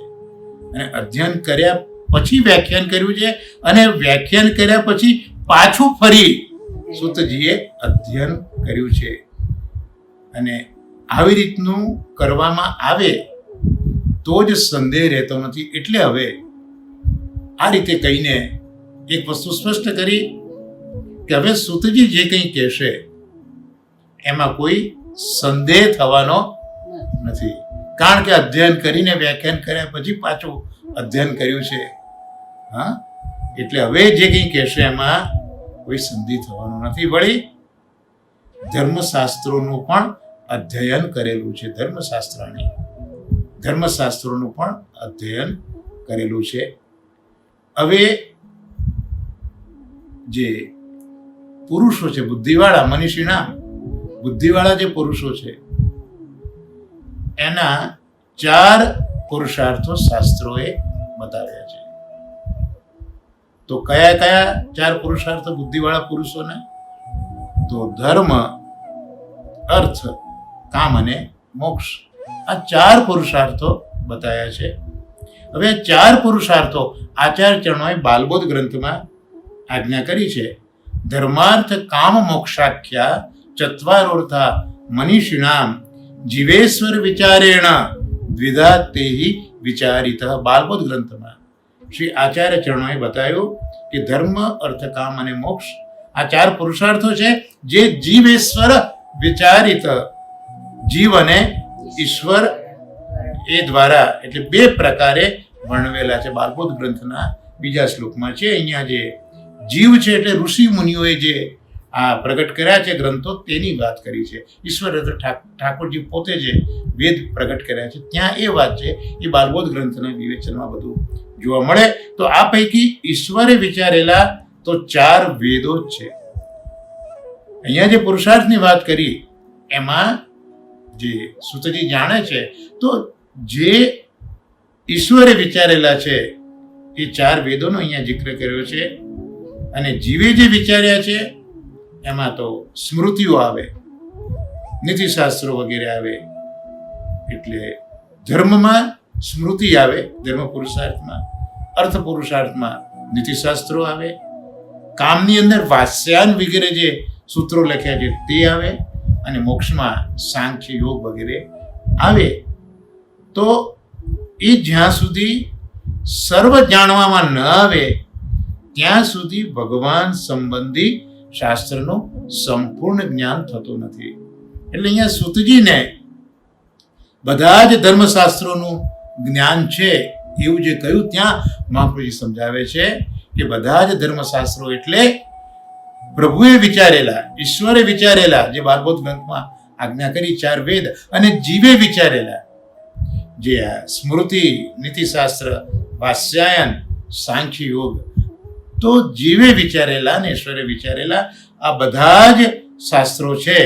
અને અધ્યયન કર્યા પછી વ્યાખ્યાન કર્યું છે અને વ્યાખ્યાન કર્યા પછી પાછું ફરી સૂતજીએ અધ્યયન કર્યું છે. અને આવી રીતનું કરવામાં આવે તો જ સંદેહ રહેતો નથી. એટલે હવે આ રીતે કહીને એક વસ્તુ સ્પષ્ટ કરી કે હવે સૂતજી જે કંઈ કહેશે એમાં કોઈ સંદેહ થવાનો નથી, કારણ કે અધ્યયન કરીને વ્યાખ્યાન કર્યા પછી પાછું અધ્યયન કર્યું છે. હા, એટલે હવે જે કંઈ કહેશે એમાં કોઈ સંદેહ થવાનો નથી. વળી ધર્મશાસ્ત્રોનું પણ અધ્યયન કરેલું છે. ધર્મશાસ્ત્રોનું પણ અધ્યયન કરેલું છે. હવે જે પુરુષો છે, બુદ્ધિવાળા મનીષીના બુદ્ધિવાળા જે પુરુષો છે, એના 4 પુરુષાર્થો શાસ્ત્રોએ બતાવ્યા છે. તો કયા કયા 4 પુરુષાર્થો બુદ્ધિવાળા પુરુષોના? તો ધર્મ, અર્થ, કામ અને મોક્ષ. આ 4 પુરુષાર્થો બતાવ્યા છે. હવે 4 પુરુષાર્થો આચાર્ય ચરણોએ બાલબોધ ગ્રંથમાં આજ્ઞા કરી છે. ધર્માર્થ કામ મોક્ષાખ્યા ચત્વારોર્થા મનીષિણામ જીવેશ્વર વિચારેણ દ્વિધા તેહિ વિચારિત. બાલબોધ ગ્રંથમાં શ્રી આચાર્ય ચરણોએ બતાવ્યું કે ધર્મ, અર્થ, કામ અને મોક્ષ આ 4 પુરુષાર્થો છે જે જીવેશ્વર વિચારિત, જીવ અને ઈશ્વર એ દ્વારા એટલે 2 પ્રકારે વર્ણવેલા છે. બાલબોધ ગ્રંથના બીજા શ્લોકમાં છે. અહીંયા જે જીવ છે એટલે ઋષિ મુનિઓએ જે આ પ્રગટ કર્યા છે ગ્રંથો, તેની વાત કરી છે. ઈશ્વર એટલે ઠાકોરજી પોતે જે વેદ પ્રગટ કર્યા છે, ત્યાં એ વાત છે. એ બાલબોધ ગ્રંથના વિવેચનમાં બધું જોવા મળે. તો આ પૈકી ઈશ્વરે વિચારેલા તો 4 વેદો જ છે. અહીંયા જે પુરુષાર્થની વાત કરી એમાં જે સૂતજી જાણે છે, તો જે ઈશ્વરે વિચારેલા છે એ 4 વેદોનો અહીંયા જિક્ર કર્યો છે. અને જીવે જે વિચાર્યા છે એમાં તો સ્મૃતિઓ આવે, નીતિશાસ્ત્રો વગેરે આવે. એટલે ધર્મમાં સ્મૃતિ આવે, ધર્મ પુરુષાર્થમાં. અર્થ પુરુષાર્થમાં નીતિશાસ્ત્રો આવે. કામની અંદર વાસ્યાન વગેરે જે સૂત્રો લખ્યા છે તે આવે. અને મોક્ષમાં સાંખ્ય, યોગ વગેરે આવે. તો એ જ્યાં સુધી સર્વ જાણવામાં ન આવે ત્યાં સુધી ભગવાન સંબંધી શાસ્ત્રનું સંપૂર્ણ જ્ઞાન થતું નથી. એટલે અહીંયા સૂતજીને બધા જ ધર્મશાસ્ત્રોનું જ્ઞાન છે એવું જે કહ્યું, ત્યાં મહાપ્રભુજી સમજાવે છે કે બધા જ ધર્મશાસ્ત્રો એટલે પ્રભુએ વિચારેલા, ઈશ્વરે વિચારેલા, જે બાલબોધ ગ્રંથમાં આજ્ઞા કરી 4 વેદ, અને જીવે વિચારેલા જે આ સ્મૃતિ, નીતિશાસ્ત્ર, વાત્સ્યાયન, સાંખ્ય, યોગ. તો જીવે વિચારેલા અને ઈશ્વરે વિચારેલા આ બધા જ શાસ્ત્રો છે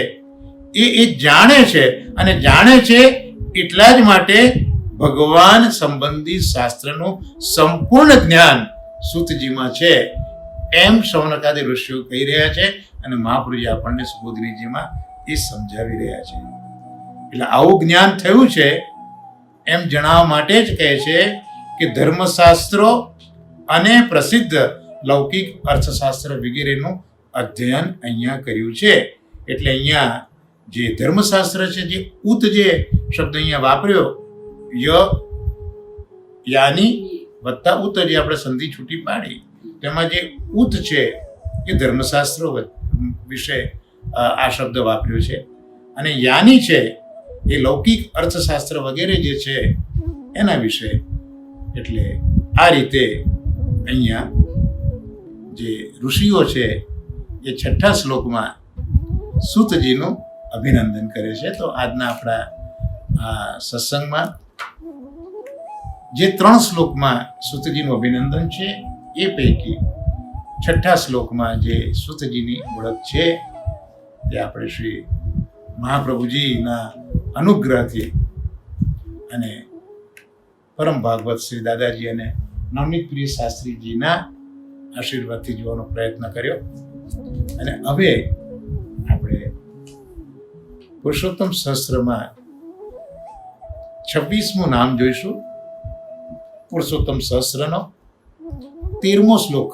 એ જાણે છે. અને જાણે છે એટલા જ માટે ભગવાન સંબંધી શાસ્ત્રનું સંપૂર્ણ જ્ઞાન સૂતજીમાં છે એમ શૌનકાદી ઋષિઓ કહી રહ્યા છે. અને મહાપુરુષે આપણને સુબોધિનીજીમાં એ સમજાવી રહ્યા છે. એટલે આવું જ્ઞાન થયું છે એમ જણાવવા માટે જ કહે છે કે ધર્મશાસ્ત્રો અને પ્રસિદ્ધ લૌકિક અર્થશાસ્ત્ર વગેરેનું અધ્યયન અહીંયા કર્યું છે. એટલે અહીંયા જે ધર્મશાસ્ત્ર છે, જે ઉત જે શબ્દ અહીંયા વાપર્યો, યાની વત્તા ઉત, જે આપણે સંધિ છૂટી પાડી, તેમાં જે ઉત છે એ ધર્મશાસ્ત્રો વિશે આ શબ્દ વાપર્યો છે. અને યાની છે એ લૌકિક અર્થશાસ્ત્ર વગેરે જે છે એના વિશે. એટલે આ રીતે અહીંયા જે ઋષિઓ છે એ 6થા શ્લોકમાં સૂતજીનું અભિનંદન કરે છે. તો આજના આપણા આ સત્સંગમાં જે 3 શ્લોકમાં સૂતજીનું અભિનંદન છે એ પૈકી 6થા શ્લોકમાં જે સૂતજીની ઓળખ છે તે આપણે શ્રી મહાપ્રભુજીના અનુગ્રહથી અને પરમ ભાગવત શ્રી દાદાજી અને નવનીત પ્રિય શાસ્ત્રીજીના આશીર્વાદથી જોવાનો પ્રયત્ન કર્યો. અને હવે આપણે પુરુષોત્તમ સહસ્ત્રમાં 26મું નામ જોઈશું. પુરુષોત્તમ સહસ્ત્રનો 13મો શ્લોક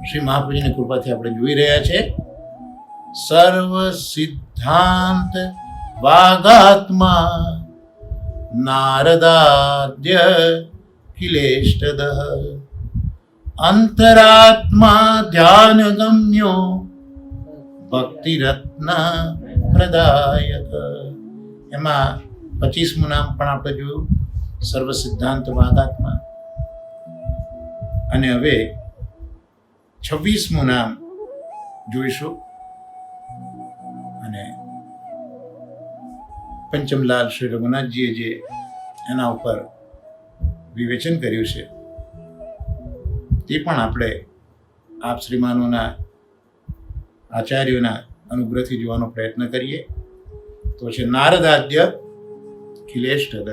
શ્રી મહાપ્રભુજીની કૃપાથી આપણે જોઈ રહ્યા છે. સર્વ સિદ્ધાંત વાગાત્મા નારદાદ્ય કિલેષ્ટદ અંતરાત્મા ધ્યાન ગમ્યો ભક્તિરત્ન પ્રદાયક. એમાં 25મું નામ પણ આપણે જોયું, સર્વ સિદ્ધાંત વાગાત્મા. અને હવે 26મું નામ જોઈશું, અને પંચમલાલ શ્રી રઘુનાથજીએ જે એના ઉપર વિવેચન કર્યું છે તે પણ આપણે આપ શ્રીમાનોના આચાર્યોના અનુગ્રહથી જોવાનો પ્રયત્ન કરીએ તો છે નારદાદ્ય ખિલેષ્ટદઃ.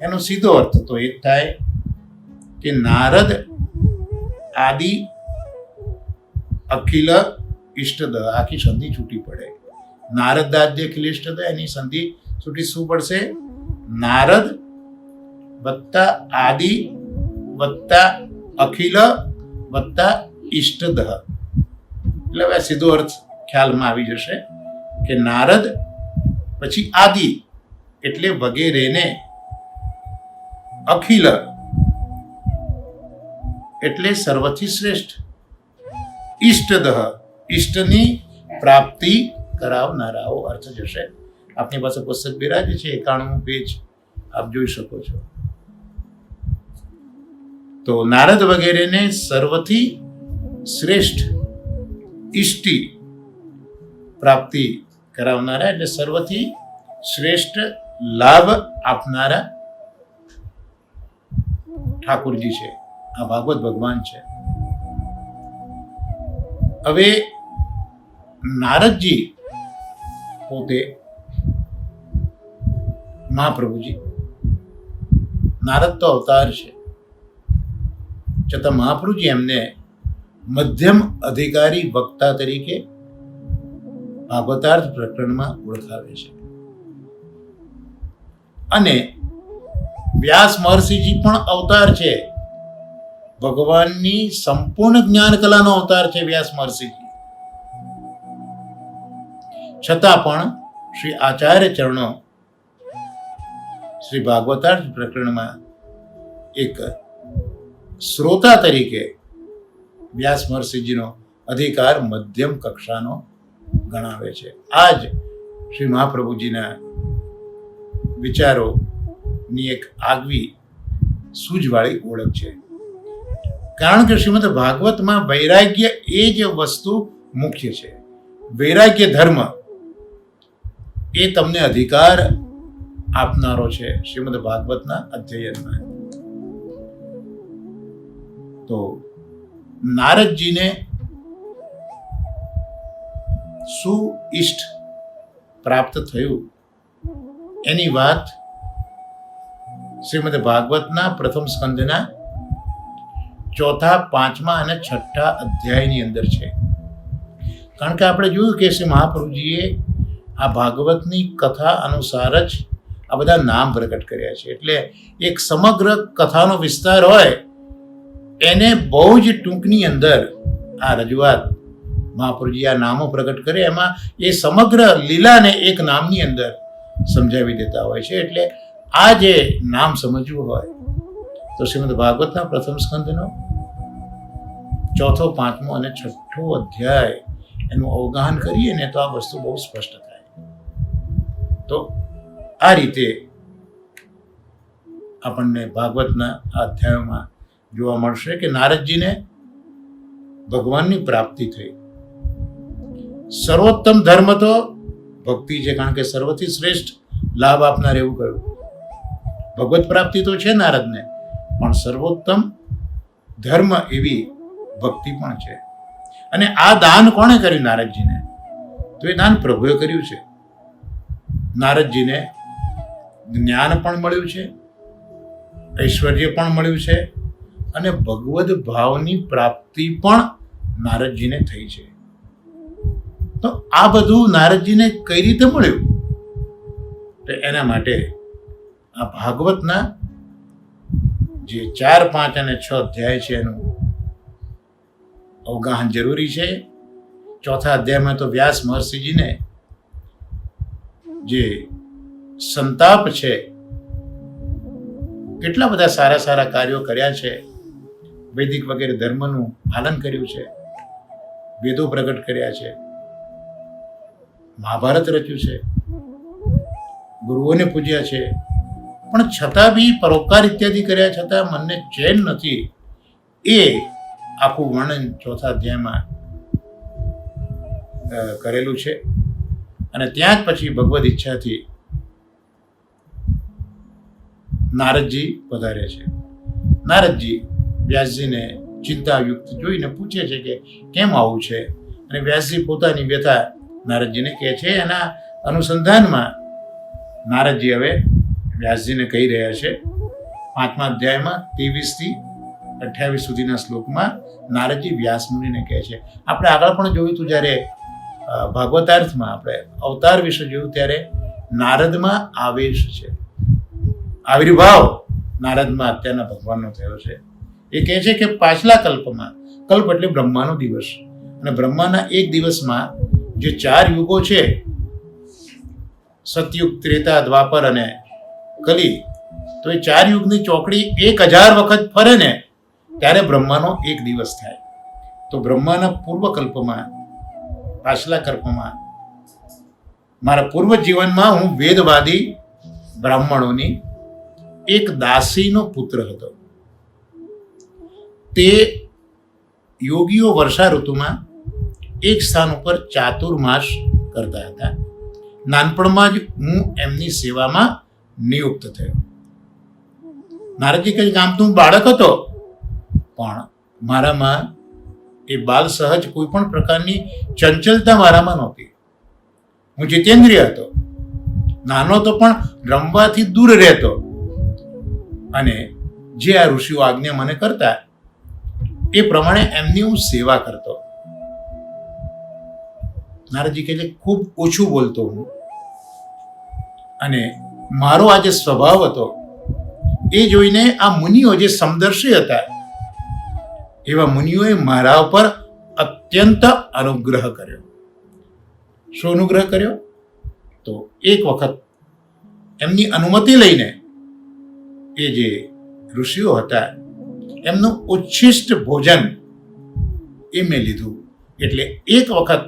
એનો સીધો અર્થ તો એ જ થાય કે નારદ આદિ અખિલ ઇષ્ટદ, આખી સંધિ છૂટી પડે. નારદાદ્ય ખિલેષ્ટદ, એની સંધિ છૂટી શું પડશે? નારદ વત્તા આદિ વત્તા અખિલ વત્તા ઇષ્ટદ. એટલે હવે સીધો અર્થ ખ્યાલમાં આવી જશે કે નારદ પછી આદિ એટલે વગેરેને, અખિલ એટલે સર્વથી શ્રેષ્ઠ, ઇષ્ટદ ઇષ્ટની પ્રાપ્તિ કરાવનારાઓ અર્થ જશે. આપની પાસે પુસ્તક બિરાજે છે, 91મું પેજ આપ જોઈ શકો છો. તો નારદ વગેરેને સર્વથી શ્રેષ્ઠ ઇષ્ટિ પ્રાપ્તિ કરાવનારા એટલે સર્વથી શ્રેષ્ઠ લાભ આપનારા ઠાકુરજી છે, આ ભાગવત ભગવાન છે. હવે નારદજી પોતે મહાપ્રભુજી, નારદ તો અવતાર છે, છતાં મહાપ્રભુજી એમને મધ્યમ અધિકારી વક્તા તરીકે ભાગવતાર્થ પ્રકરણમાં ઓળખાવે છે. અને વ્યાસ મહર્ષિજી પણ અવતાર છે, ભગવાનની સંપૂર્ણ જ્ઞાન કલાનો અવતાર છે વ્યાસ મહર્ષિજી. છતાં પણ શ્રી આચાર્ય ચરણો શ્રી ભાગવતાર્થ પ્રકરણમાં એક શ્રોતા તરીકે વ્યાસ મહર્ષિજીનો અધિકાર મધ્યમ કક્ષાનો ગણાવે છે. આ જ શ્રી મહાપ્રભુજીના વિચારોની એક આગવી સૂઝવાળી ઓળખ છે. કારણ કે શ્રીમદ ભાગવતમાં વૈરાગ્ય એ જ વસ્તુ મુખ્ય છે. વૈરાગ્ય ધર્મ એ તમને અધિકાર આપનારો છે શ્રીમદ ભાગવતના અધ્યયનમાં. તો નારદજીને શું ઇષ્ટ પ્રાપ્ત થયું એની વાત શ્રીમદ ભાગવતના પ્રથમ સ્કંદના 4, 5 અને 6 અધ્યાયની અંદર છે. કારણ કે આપણે જોયું કે શ્રી મહાપ્રભુજીએ આ ભાગવતની કથા અનુસાર જ આ બધા નામ પ્રગટ કર્યા છે. એટલે એક સમગ્ર કથાનો વિસ્તાર હોય એને બહુ જ ટૂંકની અંદર આ રજૂઆત મહાપ્રભુજી આ નામો પ્રગટ કરે, એમાં એ સમગ્ર લીલાને એક નામની અંદર સમજાવી દેતા હોય છે. એટલે આ જે નામ સમજવું હોય તો શ્રીમદ ભાગવતના પ્રથમ સ્કંદનો 4, 5 અને 6 અધ્યાય એનું અવગાહન કરીએ ને તો આ વસ્તુ બહુ સ્પષ્ટ થાય. તો આ રીતે આપણને ભાગવતના આ અધ્યાયોમાં જોવા મળશે કે નારદજીને ભગવાનની પ્રાપ્તિ થઈ. સર્વોત્તમ ધર્મ તો ભક્તિ છે, કારણ કે સર્વથી શ્રેષ્ઠ લાભ આપનાર એવું કહ્યું. ભગવત પ્રાપ્તિ તો છે નારદને, પણ સર્વોત્તમ ધર્મ એવી ભક્તિ પણ છે. અને આ દાન કોણે કર્યું નારદજીને? તો એ દાન પ્રભુએ કર્યું છે. નારદજીને જ્ઞાન પણ મળ્યું છે, ઐશ્વર્ય પણ મળ્યું છે, અને ભગવદ ભાવની પ્રાપ્તિ પણ નારદજીને થઈ છે. તો આ બધું નારદજીને કઈ રીતે મળ્યું? તો એના માટે આ ભાગવતના જે 4, 5 અને 6 અધ્યાય છે એનું અવગાહન જરૂરી છે. 4થા અધ્યાયમાં તો વ્યાસ મહર્ષિજીને જે સંતાપ છે, કેટલા બધા સારા સારા કાર્યો કર્યા છે, વૈદિક વગેરે ધર્મનું પાલન કર્યું છે, વેદો પ્રગટ કર્યા છે, મહાભારત રચ્યું છે, ગુરુઓને પૂજ્યા છે, પણ છતાં બી પરોપકાર ઇત્યાદિ કર્યા છતાં મનને ચેન નથી. એ આખું વર્ણન 4થા અધ્યાયમાં કરેલું છે. અને ત્યાં જ પછી ભગવદ ઈચ્છાથી નારદજી પધારે છે. નારદજી વ્યાસજીને ચિંતાયુક્ત જોઈને પૂછે છે કે કેમ આવું છે, અને વ્યાસજી પોતાની વ્યથા નારદજીને કહે છે. એના અનુસંધાનમાં નારદજી હવે વ્યાસજીને કહી રહ્યા છે. 5મા અધ્યાયમાં 23 થી 28 સુધીના શ્લોકમાં નારદજી વ્યાસ મુનિને કહે છે. આપણે આગળ પણ જોયું હતું, જ્યારે ભાગવતાર્થમાં આપણે અવતાર વિશે જોયું ત્યારે નારદમાં આવેશ છે, આવિર્ભાવ નારદમાં અત્યારના ભગવાનનો થયો છે. એ કહે છે કે પાછલા કલ્પમાં, કલ્પ એટલે બ્રહ્માનો દિવસ, અને બ્રહ્માના એક દિવસમાં જે 4 યુગો છે, સતયુગ, ત્રેતા, દ્વાપર અને કલી, તો એ 4 યુગની ચોકડી 1000 વખત ફરે ને ત્યારે બ્રહ્માનો એક દિવસ થાય. તો બ્રહ્માના પૂર્વ કલ્પમાં, પાછલા કલ્પમાં, મારા પૂર્વ જીવનમાં હું વેદવાદી બ્રાહ્મણોની એક દાસીનો પુત્ર હતો. તે યોગીઓ વર્ષા ઋતુમાં એક સ્થાન ઉપર ચાતુર્માસ કરતા હતા. નાનપણમાં જ હું એમની સેવામાં નિયુક્ત થયો. નારદજી કહે, આમ તો હું બાળક હતો, પણ મારામાં એ બાલ સહજ કોઈ પણ પ્રકારની ચંચલતા મારામાં નહોતી. હું જીતેન્દ્રિય હતો, નાનો તો પણ રમવાથી દૂર રહેતો, અને જે આ ઋષિઓ આજ્ઞા મને કરતા એ પ્રમાણે એમની હું સેવા કરતો. નારદજી કહે છે, ખૂબ ઓછું બોલતો હું, અને મારો આ જે સ્વભાવ હતો એ જોઈને આ મુનિઓ જે સમદર્શી હતા, એવા મુનિઓએ મારા ઉપર અત્યંત અનુગ્રહ કર્યો. શું અનુગ્રહ કર્યો? તો એક વખત એમની અનુમતિ લઈને એ જે ઋષિઓ હતા એમનું ઉચ્છિષ્ટ ભોજન એ મેં લીધું. એટલે એક વખત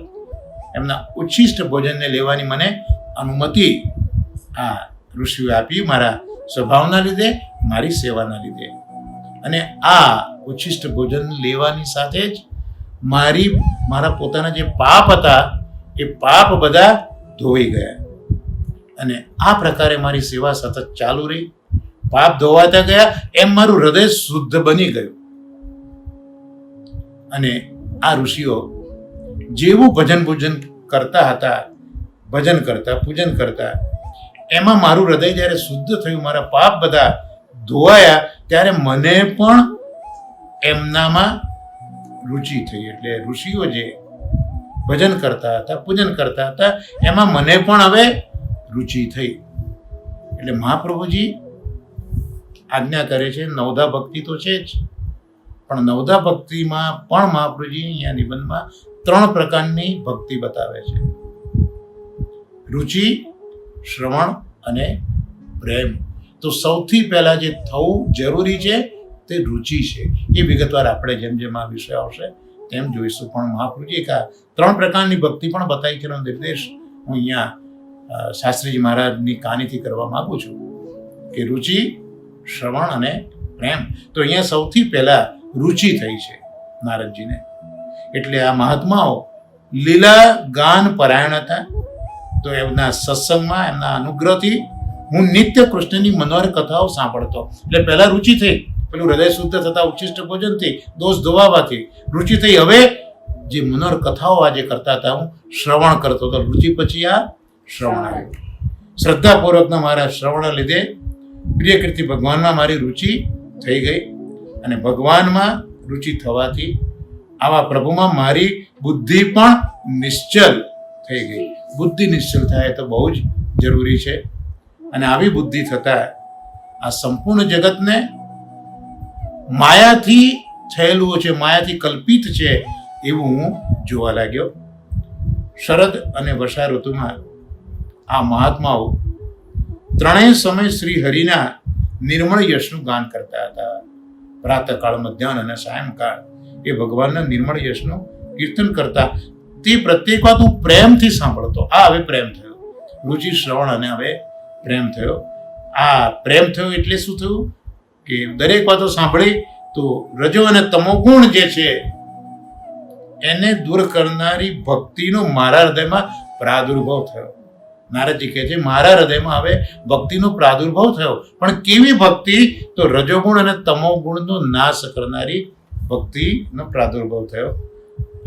એમના ઉચ્છિષ્ટ ભોજનને લેવાની મને અનુમતિ આ ઋષિઓએ આપી, મારા સ્વભાવના લીધે, મારી સેવાના લીધે. અને આ ઉચ્છિષ્ટ ભોજન લેવાની સાથે જ મારા પોતાના જે પાપ હતા એ પાપ બધા ધોવાઈ ગયા. અને આ પ્રકારે મારી સેવા સતત ચાલુ રહી. પાપ ધોવાતા ગયા એમ મારું હૃદય શુદ્ધ બની ગયું. અને આ ઋષિઓ જેવું ભજન કરતા હતા, ભજન કરતા, પૂજન કરતા, એમાં મારું હૃદય જ્યારે શુદ્ધ થયું, મારા પાપ બધા ધોવાયા, ત્યારે મને પણ એમનામાં રુચિ થઈ. એટલે ઋષિઓ જે ભજન કરતા હતા, પૂજન કરતા હતા, એમાં મને પણ હવે રુચિ થઈ. એટલે મહાપ્રભુજી આજ્ઞા કરે છે, નવધા ભક્તિ તો છે જ, પણ નવધા ભક્તિમાં પણ મહાપ્રભુજી અહીંયા નિબંધમાં 3 પ્રકારની ભક્તિ બતાવે છે: રુચિ, શ્રવણ અને પ્રેમ. તો સૌથી પહેલા જે થવું જરૂરી છે તે રુચિ છે. એ વિગતવાર આપણે જેમ જેમ આ વિષય આવશે તેમ જોઈશું. પણ મહાપ્રભુજી એક આ 3 પ્રકારની ભક્તિ પણ બતાવી છે, એનો નિર્દેશ હું અહીંયા શાસ્ત્રીજી મહારાજની કહાનીથી કરવા માંગુ છું કે રુચિ, શ્રવણ અને પ્રેમ. તો અહીંયા સૌથી પહેલા રુચિ થઈ છે નારદજીને. એટલે આ મહાત્માઓ લીલા ગાન પરાયણ હતા. તો એમના સત્સંગમાં, એમના અનુગ્રહથી હું નિત્ય કૃષ્ણની મનોહર કથાઓ સાંભળતો. એટલે પહેલા રુચિ થઈ, પેલું હૃદય શુદ્ધ થતા ઉચ્છિષ્ટ ભોજનથી, દોષ ધોવાવાથી રુચિ થઈ. હવે જે મનોહર કથાઓ આજે કરતા હતા હું શ્રવણ કરતો હતો. રુચિ પછી આ શ્રવણ આવ્યું. શ્રદ્ધાપૂર્વકના મારા શ્રવણના લીધે પ્રિય કીર્તિ ભગવાનમાં મારી રુચિ થઈ ગઈ. અને ભગવાનમાં રુચિ થવાથી આવા પ્રભુમાં મારી બુદ્ધિ પણ નિશ્ચલ થઈ ગઈ. બુદ્ધિ નિશ્ચલ થાય તો બહુ જ જરૂરી છે. અને આવી બુદ્ધિ થતાં આ સંપૂર્ણ જગતને માયાથી થયેલું છે, માયાથી કલ્પિત છે એવું હું જોવા લાગ્યો. શરદ અને વર્ષા ઋતુમાં આ મહાત્માઓ 3 સમય શ્રી હરિના નિર્મળ યશનું ગાન કરતા હતા. પ્રાતઃકાળ, મધ્યાહન અને સાયંકાળ એ ભગવાનના નિર્મળ યશનું કીર્તન કરતા. તે પ્રત્યેક વાત હું પ્રેમથી સાંભળતો. આ હવે પ્રેમ થયો. રુચિ, શ્રવણ અને હવે પ્રેમ થયો. આ પ્રેમ થયો એટલે શું થયું કે દરેક વાતો સાંભળી તો રજો અને તમો ગુણ જે છે એને દૂર કરનારી ભક્તિનો મારા હૃદયમાં પ્રાદુર્ભાવ થયો. નારદજી કહે છે મારા હૃદયમાં હવે ભક્તિનો પ્રાદુર્ભાવ થયો. પણ કેવી ભક્તિ? તો રજોગુણ અને તમોગુણનો નાશ કરનારી ભક્તિનો પ્રાદુર્ભાવ થયો.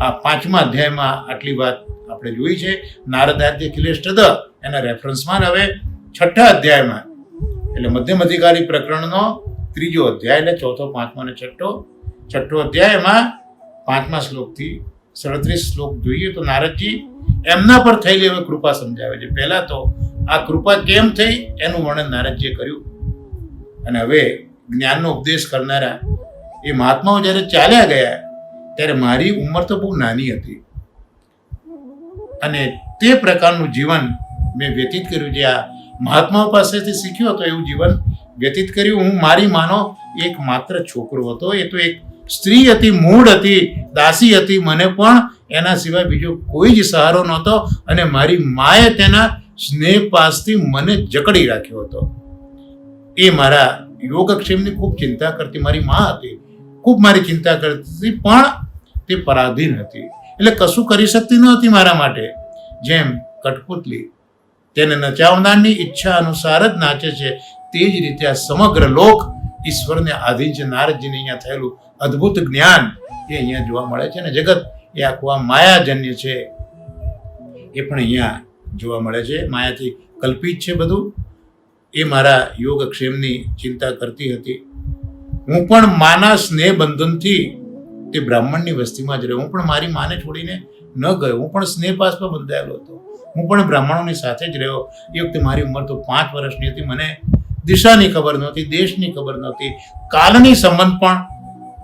આ 5મા અધ્યાયમાં આટલી વાત આપણે જોઈ છે. નારદાદ્ય ક્લિષ્ટદ એના રેફરન્સમાં. હવે 6ઠા અધ્યાયમાં એટલે મધ્યમ અધિકારી પ્રકરણનો 3જો અધ્યાય એટલે 4થો, 5મો અને 6ઠ્ઠો અધ્યાયમાં 5મા શ્લોકથી 37 શ્લોક જોઈએ તો નારદજી એમના પર થયેલી હવે કૃપા સમજાવે છે. પહેલા તો આ કૃપા કેમ થઈ એનું વર્ણન નારદજીએ કર્યું. અને હવે જ્ઞાનનો ઉપદેશ કરનારા એ મહાત્માઓ જ્યારે ચાલ્યા ગયા ત્યારે મારી ઉંમર તો બહુ નાની હતી અને તે પ્રકારનું જીવન મેં વ્યતીત કર્યું. જે આ મહાત્માઓ પાસેથી શીખ્યો હતો એવું જીવન વ્યતીત કર્યું. હું મારી માનો એક માત્ર છોકરો હતો. એ તો એક સ્ત્રી હતી, મૂળ હતી, દાસી હતી. મને પણ એના સિવાય બીજો કોઈ જ સહારો નહોતો અને મારી માએ તેના સ્નેહ પાસથી મને જકડી રાખ્યો હતો. એ મારા યોગક્ષેમની ખૂબ ચિંતા કરતી મારી મા હતી. ખૂબ મારી ચિંતા કરતી હતી, પણ તે પરાધીન હતી. એટલે કશું કરી શકતી ન હતી મારા માટે. જેમ કઠપુતલી તેને નચાવનારની ઈચ્છા અનુસાર જ નાચે છે, તે જ રીતે આ સમગ્ર લોક ઈશ્વરને આધીન છે. નારદજીને અહીંયા થયેલું અદ્ભુત જ્ઞાન એ અહીંયા જોવા મળે છે. અને જગત એ આખું આ માયાજન્ય છે એ પણ અહીંયા જોવા મળે છે. માયાથી કલ્પિત છે બધું. એ મારા યોગક્ષેમની ચિંતા કરતી હતી. હું પણ માના સ્નેહ બંધનથી તે બ્રાહ્મણની વસ્તીમાં જ રહ્યો. હું પણ મારી માને છોડીને ન ગયો. હું પણ સ્નેહ પાસમાં બંધાયેલો હતો. હું પણ બ્રાહ્મણોની સાથે જ રહ્યો. એ વખતે મારી ઉંમર તો 5 વર્ષની હતી. મને દિશાની ખબર નહોતી, દેશની ખબર નહોતી, કાલની સંબંધ પણ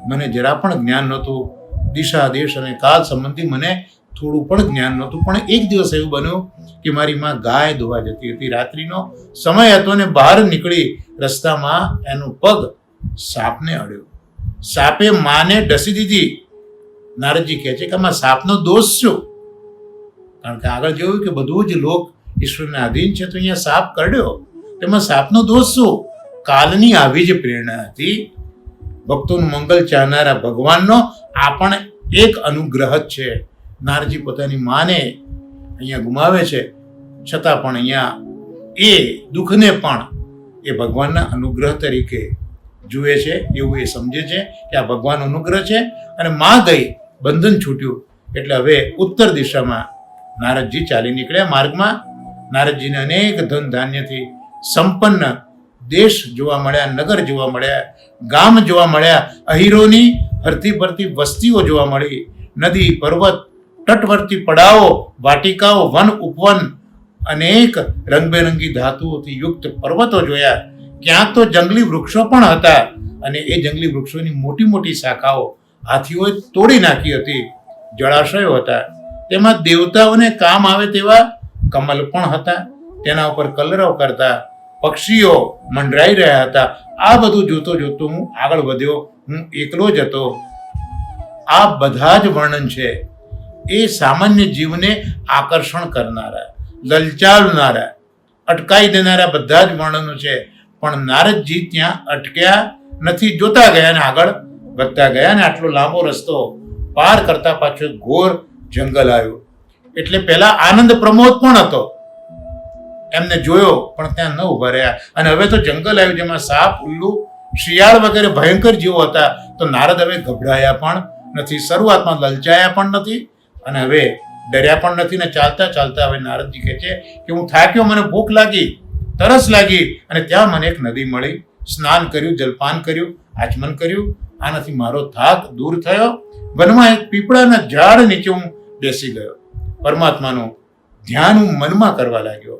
મને જરા પણ જ્ઞાન નહોતું. દિશા, દેશ અને કાલ સંબંધી મને થોડું પણ જ્ઞાન નહોતું. પણ એક દિવસ એવું બન્યું કે મારી માં ગાય ધોવા જતી હતી. રાત્રિનો સમય હતો અને બહાર નીકળી રસ્તામાં એનો પગ સાપને અડ્યો. સાપે માને ડસી દીધી. નારદજી કહે છે કે આમાં સાપનો દોષ શું? કારણ કે આગળ જોયું કે બધું જ લોક ઈશ્વરને આધીન છે, તો અહીંયા સાપ કરડ્યો. તેમાં સાપનો દોષ શું? કાલની આવી જ પ્રેરણા હતી. ભક્તોનું મંગલ ચાહનારા ભગવાનનો આ પણ એક અનુગ્રહ જ છે. નારદજી પોતાની માને અહીંયા ગુમાવે છે, છતાં પણ અહીંયા એ દુઃખને પણ એ ભગવાનના અનુગ્રહ તરીકે જુએ છે. એવું એ સમજે છે કે આ ભગવાનનો અનુગ્રહ છે. અને માં ગઈ, બંધન છૂટ્યું. એટલે હવે ઉત્તર દિશામાં નારદજી ચાલી નીકળ્યા. માર્ગમાં નારદજીને અનેક ધન ધાન્યથી સંપન્ન દેશ જોવા મળ્યા, નગર જોવા મળ્યા, ગામ જોવા મળ્યા, અહીરોની હરતી ફરતી વસ્તીઓ જોવા મળી, નદી, પર્વત, તટવર્તી પડાવો, વાટિકાઓ, વન ઉપવન, અનેક રંગબેરંગી ધાતુઓથી યુક્ત પર્વતો જોયા. ક્યાંક તો જંગલી વૃક્ષો પણ હતા અને એ જંગલી વૃક્ષોની મોટી મોટી શાખાઓ હાથીઓએ તોડી નાખી હતી. જળાશયો હતા, તેમાં દેવતાઓને કામ આવે તેવા કમલ પણ હતા. તેના ઉપર કલરવ કરતા પક્ષીઓ મંડરાઈ રહ્યા હતા. આ બધું જોતો જોતો હું આગળ વધ્યો. હું એકલો જ હતો. આ બધા જ વર્ણન છે એ સામાન્ય જીવને આકર્ષણ કરનારા, લલચાવનારા, અટકાઈ દેનારા બધા જ વર્ણનો છે. પણ નારદજી ત્યાં અટક્યા નથી, જોતા ગયા અને આગળ વધતા ગયા. અને આટલો લાંબો રસ્તો પાર કરતા પાછો ઘોર જંગલ આવ્યો. એટલે પહેલા આનંદ પ્રમોદ પણ હતો, એમને જોયો પણ ત્યાં ન ઉભા રહ્યા. અને હવે તો જંગલ આવ્યું જેમાં સાપ, ઉલ્લુ, શિયાળ વગેરે ભયંકર જીવો હતા. તો નારદ હવે ગભરાયા પણ નથી, શરૂઆતમાં લલચાયા પણ નથી અને હવે ડર્યા પણ નથી. ને ચાલતા ચાલતા હવે નારદજી કહે છે કે હું થાક્યો, મને ભૂખ લાગી, તરસ લાગી અને ત્યાં મને એક નદી મળી. સ્નાન કર્યું, જલપાન કર્યું, આચમન કર્યું. આનાથી મારો થાક દૂર થયો. વનમાં એક પીપળાના ઝાડ નીચે હું બેસી ગયો. પરમાત્માનું ધ્યાન હું મનમાં કરવા લાગ્યો.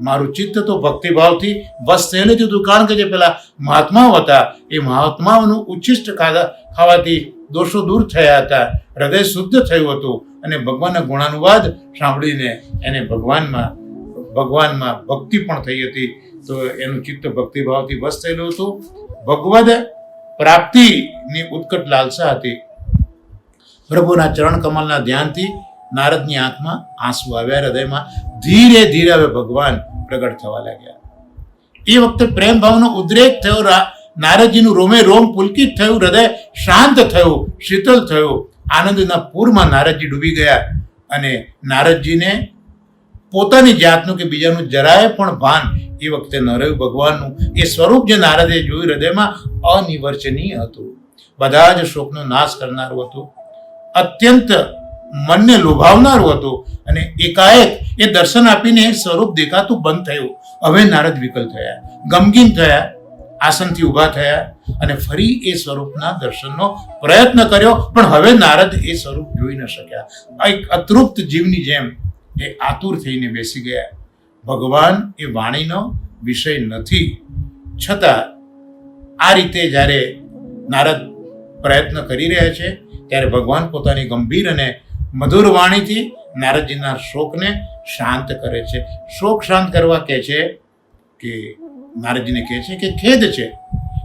મારું ચિત્ત તો ભક્તિભાવથી વશ થયેલું જ હતું. કારણ કે જે પેલા મહાત્માઓ હતા એ મહાત્માઓનું ઉચ્છિષ્ટ ખાવાથી દોષો દૂર થયા હતા. હૃદય શુદ્ધ થયું હતું અને ભગવાનના ગુણાનુવાદ સાંભળીને એને ભગવાનમાં ભક્તિ પણ થઈ હતી. તો એનું ચિત્ત ભક્તિભાવથી વશ થયેલું હતું. ભગવદ પ્રાપ્તિની ઉત્કટ લાલસા હતી. પ્રભુના ચરણ કમલના ધ્યાનથી નારદની આંખમાં આંસુ આવ્યા. હૃદયમાં ધીરે ધીરે હવે ભગવાન પ્રગટ થવા લાગ્યા. એ વખતે પ્રેમ ભાવનો ઉદ્રેક થયો. નારદજીનું રોમે રોમ પુલકિત થયું, હૃદય શાંત થયું, શીતલ થયું. આનંદના પૂરમાં નારદજી ડૂબી ગયા અને નારદજીને પોતાની જાતનું કે બીજાનું જરાય પણ ભાન એ વખતે ન રહ્યું. ભગવાનનું એ સ્વરૂપ જે નારદે જોયું હૃદયમાં અનિર્વચનીય હતું. બધા જ શોકનો નાશ કરનારું હતું, અત્યંત મનને લોભાવનારું હતું. અને એકાએક એ દર્શન આપીને એ સ્વરૂપ દેખાતું બંધ થયું. હવે નારદ વિકલ થયા, ગમગીન થયા, આસનથી ઊભા થયા અને ફરી એ સ્વરૂપના દર્શનનો પ્રયત્ન કર્યો. પણ હવે નારદ એ સ્વરૂપ જોઈ ન શક્યા. એક અતૃપ્ત જીવની જેમ એ આતુર થઈને બેસી ગયા. ભગવાન એ વાણીનો વિષય નથી, છતાં આ રીતે જ્યારે નારદ પ્રયત્ન કરી રહ્યા છે ત્યારે ભગવાન પોતાની ગંભીર અને મધુર વાણીથી નારદજીના શોકને શાંત કરે છે. શોક શાંત કરવા કહે છે કે નારદજીને કહે છે કે ખેદ છે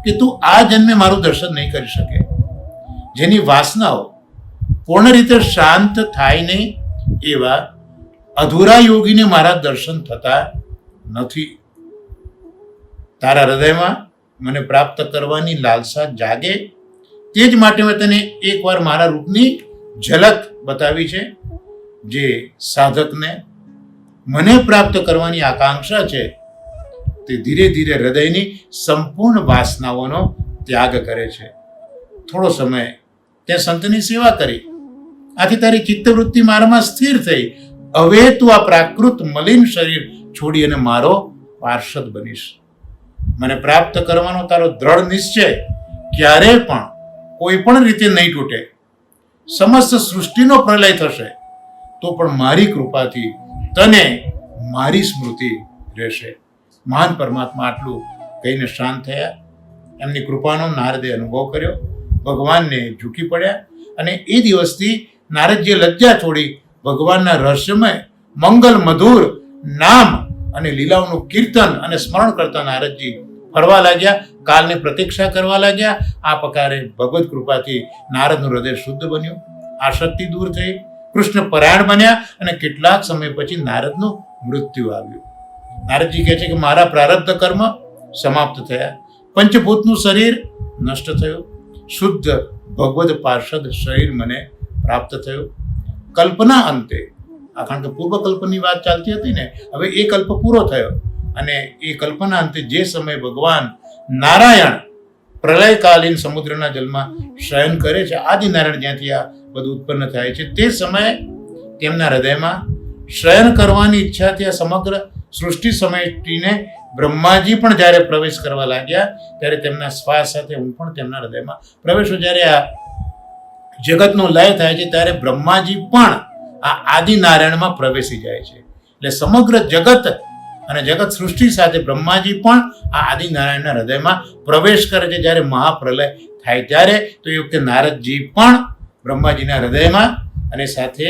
કે તું આ જન્મે મારું દર્શન નહીં કરી શકે. જેની વાસનાઓ પૂર્ણ રીતે શાંત થાય નહીં એવા અધૂરા યોગીને મારા દર્શન થતા નથી. તારા હૃદયમાં મને પ્રાપ્ત કરવાની લાલસા જાગે, તે જ માટે મેં તને એકવાર મારા રૂપની ઝલક બતાવી છે. જે સાધકને મને પ્રાપ્ત કરવાની આકાંક્ષા છે તે ધીરે ધીરે હૃદયની સંપૂર્ણ વાસનાઓનો ત્યાગ કરે છે. થોડો સમય તે સંતની સેવા કરી, આથી તારી ચિત્તવૃત્તિ મારામાં સ્થિર થઈ. હવે તું આ પ્રાકૃત મલિન શરીર છોડી અને મારો પાર્ષદ બનીશ. મને પ્રાપ્ત કરવાનો તારો દ્રઢ નિશ્ચય ક્યારે પણ કોઈ પણ રીતે નહીં તૂટે. સમસ્ત સૃષ્ટિનો પ્રલય થશે તો પણ મારી કૃપાથી તને મારી સ્મૃતિ રહેશે. મહાન પરમાત્મા આટલું કહીને શાંત થયા. એમની કૃપાનો નારદે અનુભવ કર્યો, ભગવાનને ઝૂકી પડ્યા અને એ દિવસથી નારદજીએ લજ્જા છોડી ભગવાનના રહસ્યમય મંગલ મધુર નામ અને લીલાઓનું કીર્તન અને સ્મરણ કરતા નારદજી ફરવા લાગ્યા, કાલની પ્રતીક્ષા કરવા લાગ્યા. આ પ્રકારે ભગવત કૃપાથી નારદનું હૃદય શુદ્ધ બન્યું, આસક્તિ દૂર થઈ, કૃષ્ણ પરાયણ બન્યા અને કેટલાક સમય પછી નારદનું મૃત્યુ આવ્યું. નારદજી કહે છે કે મારા પ્રારબ્ધ કર્મ સમાપ્ત થયા, પંચભૂતનું શરીર નષ્ટ થયું, શુદ્ધ ભગવદ પાર્ષદ શરીર મને પ્રાપ્ત થયું. કલ્પના અંતે, કારણ કે પૂર્વ કલ્પની વાત ચાલતી હતી ને, હવે એ કલ્પ પૂરો થયો અને એ કલ્પના અંતે જે સમયે ભગવાન નારાયણ પ્રલયકાલીન સમુદ્રના જલમાં શયન કરે છે, આદિનારાયણ જ્યાંથી આ બધું ઉત્પન્ન થાય છે, તે સમયે તેમના હૃદયમાં શયન કરવાની ઈચ્છાથી આ સમગ્ર સૃષ્ટિ સમેટીને બ્રહ્માજી પણ જ્યારે પ્રવેશ કરવા લાગ્યા ત્યારે તેમના શ્વાસ સાથે હું પણ તેમના હૃદયમાં પ્રવેશો. જ્યારે આ જગતનો લય થાય છે ત્યારે બ્રહ્માજી પણ આ આદિનારાયણમાં પ્રવેશી જાય છે. એટલે સમગ્ર જગત અને જગત સૃષ્ટિ સાથે બ્રહ્માજી પણ આ આદિનારાયણના હૃદયમાં પ્રવેશ કરે છે. જ્યારે મહાપ્રલય થાય ત્યારે તો એ વખતે નારદજી પણ બ્રહ્માજીના હૃદયમાં અને સાથે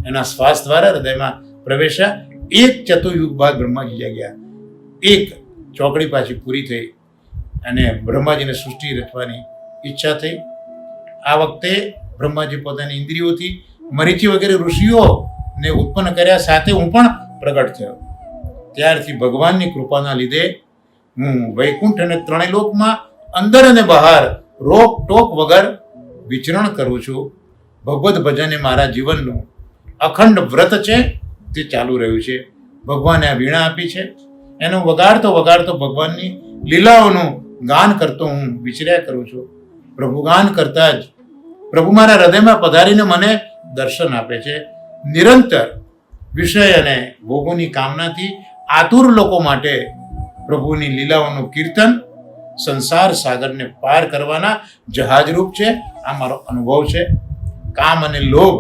એના શ્વાસ દ્વારા હૃદયમાં પ્રવેશ્યા. એક ચતુર્યુગ બાદ બ્રહ્માજી જાગ્યા, એક ચોકડી પાછી પૂરી થઈ અને બ્રહ્માજીને સૃષ્ટિ રચવાની ઈચ્છા થઈ. આ વખતે બ્રહ્માજી પોતાની ઇન્દ્રિયોથી મરીચી વગેરે ઋષિઓને ઉત્પન્ન કર્યા, સાથે હું પણ પ્રગટ થયો. ત્યારથી ભગવાનની કૃપાના લીધે હું વૈકુંઠ અને ત્રણેય લોકમાં અંદર અને બહાર રોક ટોક વગર વિચરણ કરું છું. ભગવદ ભજન એ મારા જીવનનું અખંડ વ્રત છે, તે ચાલુ રહ્યું છે. ભગવાને આ વીણા આપી છે, એનું વગાડતો વગાડતો ભગવાનની લીલાઓનું ગાન કરતો હું વિચર્યા કરું છું. પ્રભુ ગાન કરતા જ પ્રભુ મારા હૃદયમાં પધારીને મને દર્શન આપે છે. નિરંતર વિષય અને ભોગોની કામનાથી આતુર લોકો માટે પ્રભુની લીલાઓનું કીર્તન સંસાર સાગરને પાર કરવાના જહાજરૂપ છે. આ મારો અનુભવ છે. કામ અને લોભ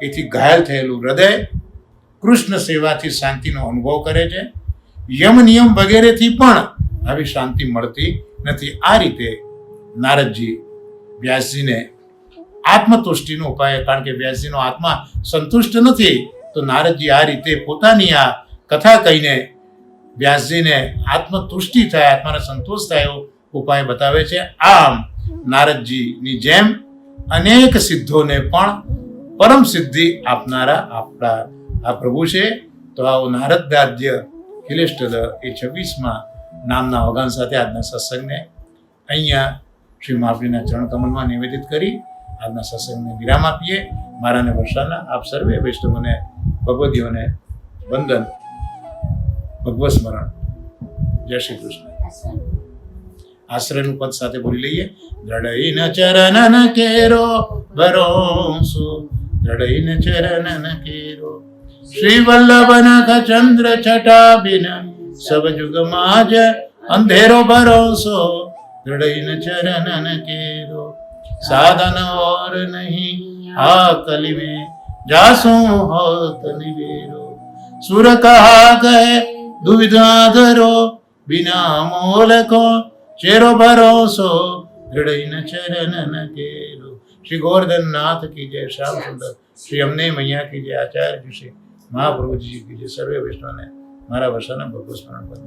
એથી ઘાયલ થયેલું હૃદય કૃષ્ણ સેવાથી શાંતિનો અનુભવ કરે છે. યમ નિયમ વગેરેથી પણ આવી શાંતિ મળતી નથી. આ રીતે નારદજી વ્યાસજીને આત્મતુષ્ટિનો ઉપાય, કારણ કે વ્યાસજીનો આત્મા સંતુષ્ટ નથી, તો નારદજી આ રીતે પોતાની આ કથા કહીને વ્યાસજીને આત્મતુષ્ટિ થાય, આત્માને સંતોષ થાય એવો ઉપાય બતાવે છે. આમ નારદજીની જેમ અનેક સિદ્ધોને પણ પરમ સિદ્ધિ આપનારા આપણા આ પ્રભુ છે. તો આવો નારદાદ્ય ખિલેષ્ટદ એ 26માં નામના વગાન સાથે આજના સત્સંગને અહીંયા શ્રી મહાપ્રભુના ચરણ કમલમાં નિવેદિત કરી આજના સત્સંગને વિરામ આપીએ. મારાને વર્ષાના આપ સર્વે વૈષ્ણવોને ભગવદીઓને વંદન. ભગવત સ્મરણ. જય શ્રી કૃષ્ણ. આશ્રયનું પદ સાથે બોલી લઈએ. દ્રઢઈન ચરણન કેરો ભરોસો, દ્રઢઈન ચરણન કેરો, શ્રી વલ્લભ નખ ચંદ્ર છટા બિન સબ જુગ માજ અંધેરો ભરોસો, દ્રઢઈન ચરણન કેરો, साधन और नहीं आ कलि में जासू होत निवेरो, सुर कहा गए दुविधा धरो बिना मोल को चेरो भरोसो, दृढ़ चरण केरो. श्री गोवर्धन नाथ की जय, श्याम सुंदर श्री अमने मैया की जय, आचार्य जी श्री महाप्रभु जी की जय. सर्वे वैष्णव ने मारा वसाना भगवत स्मरण पद.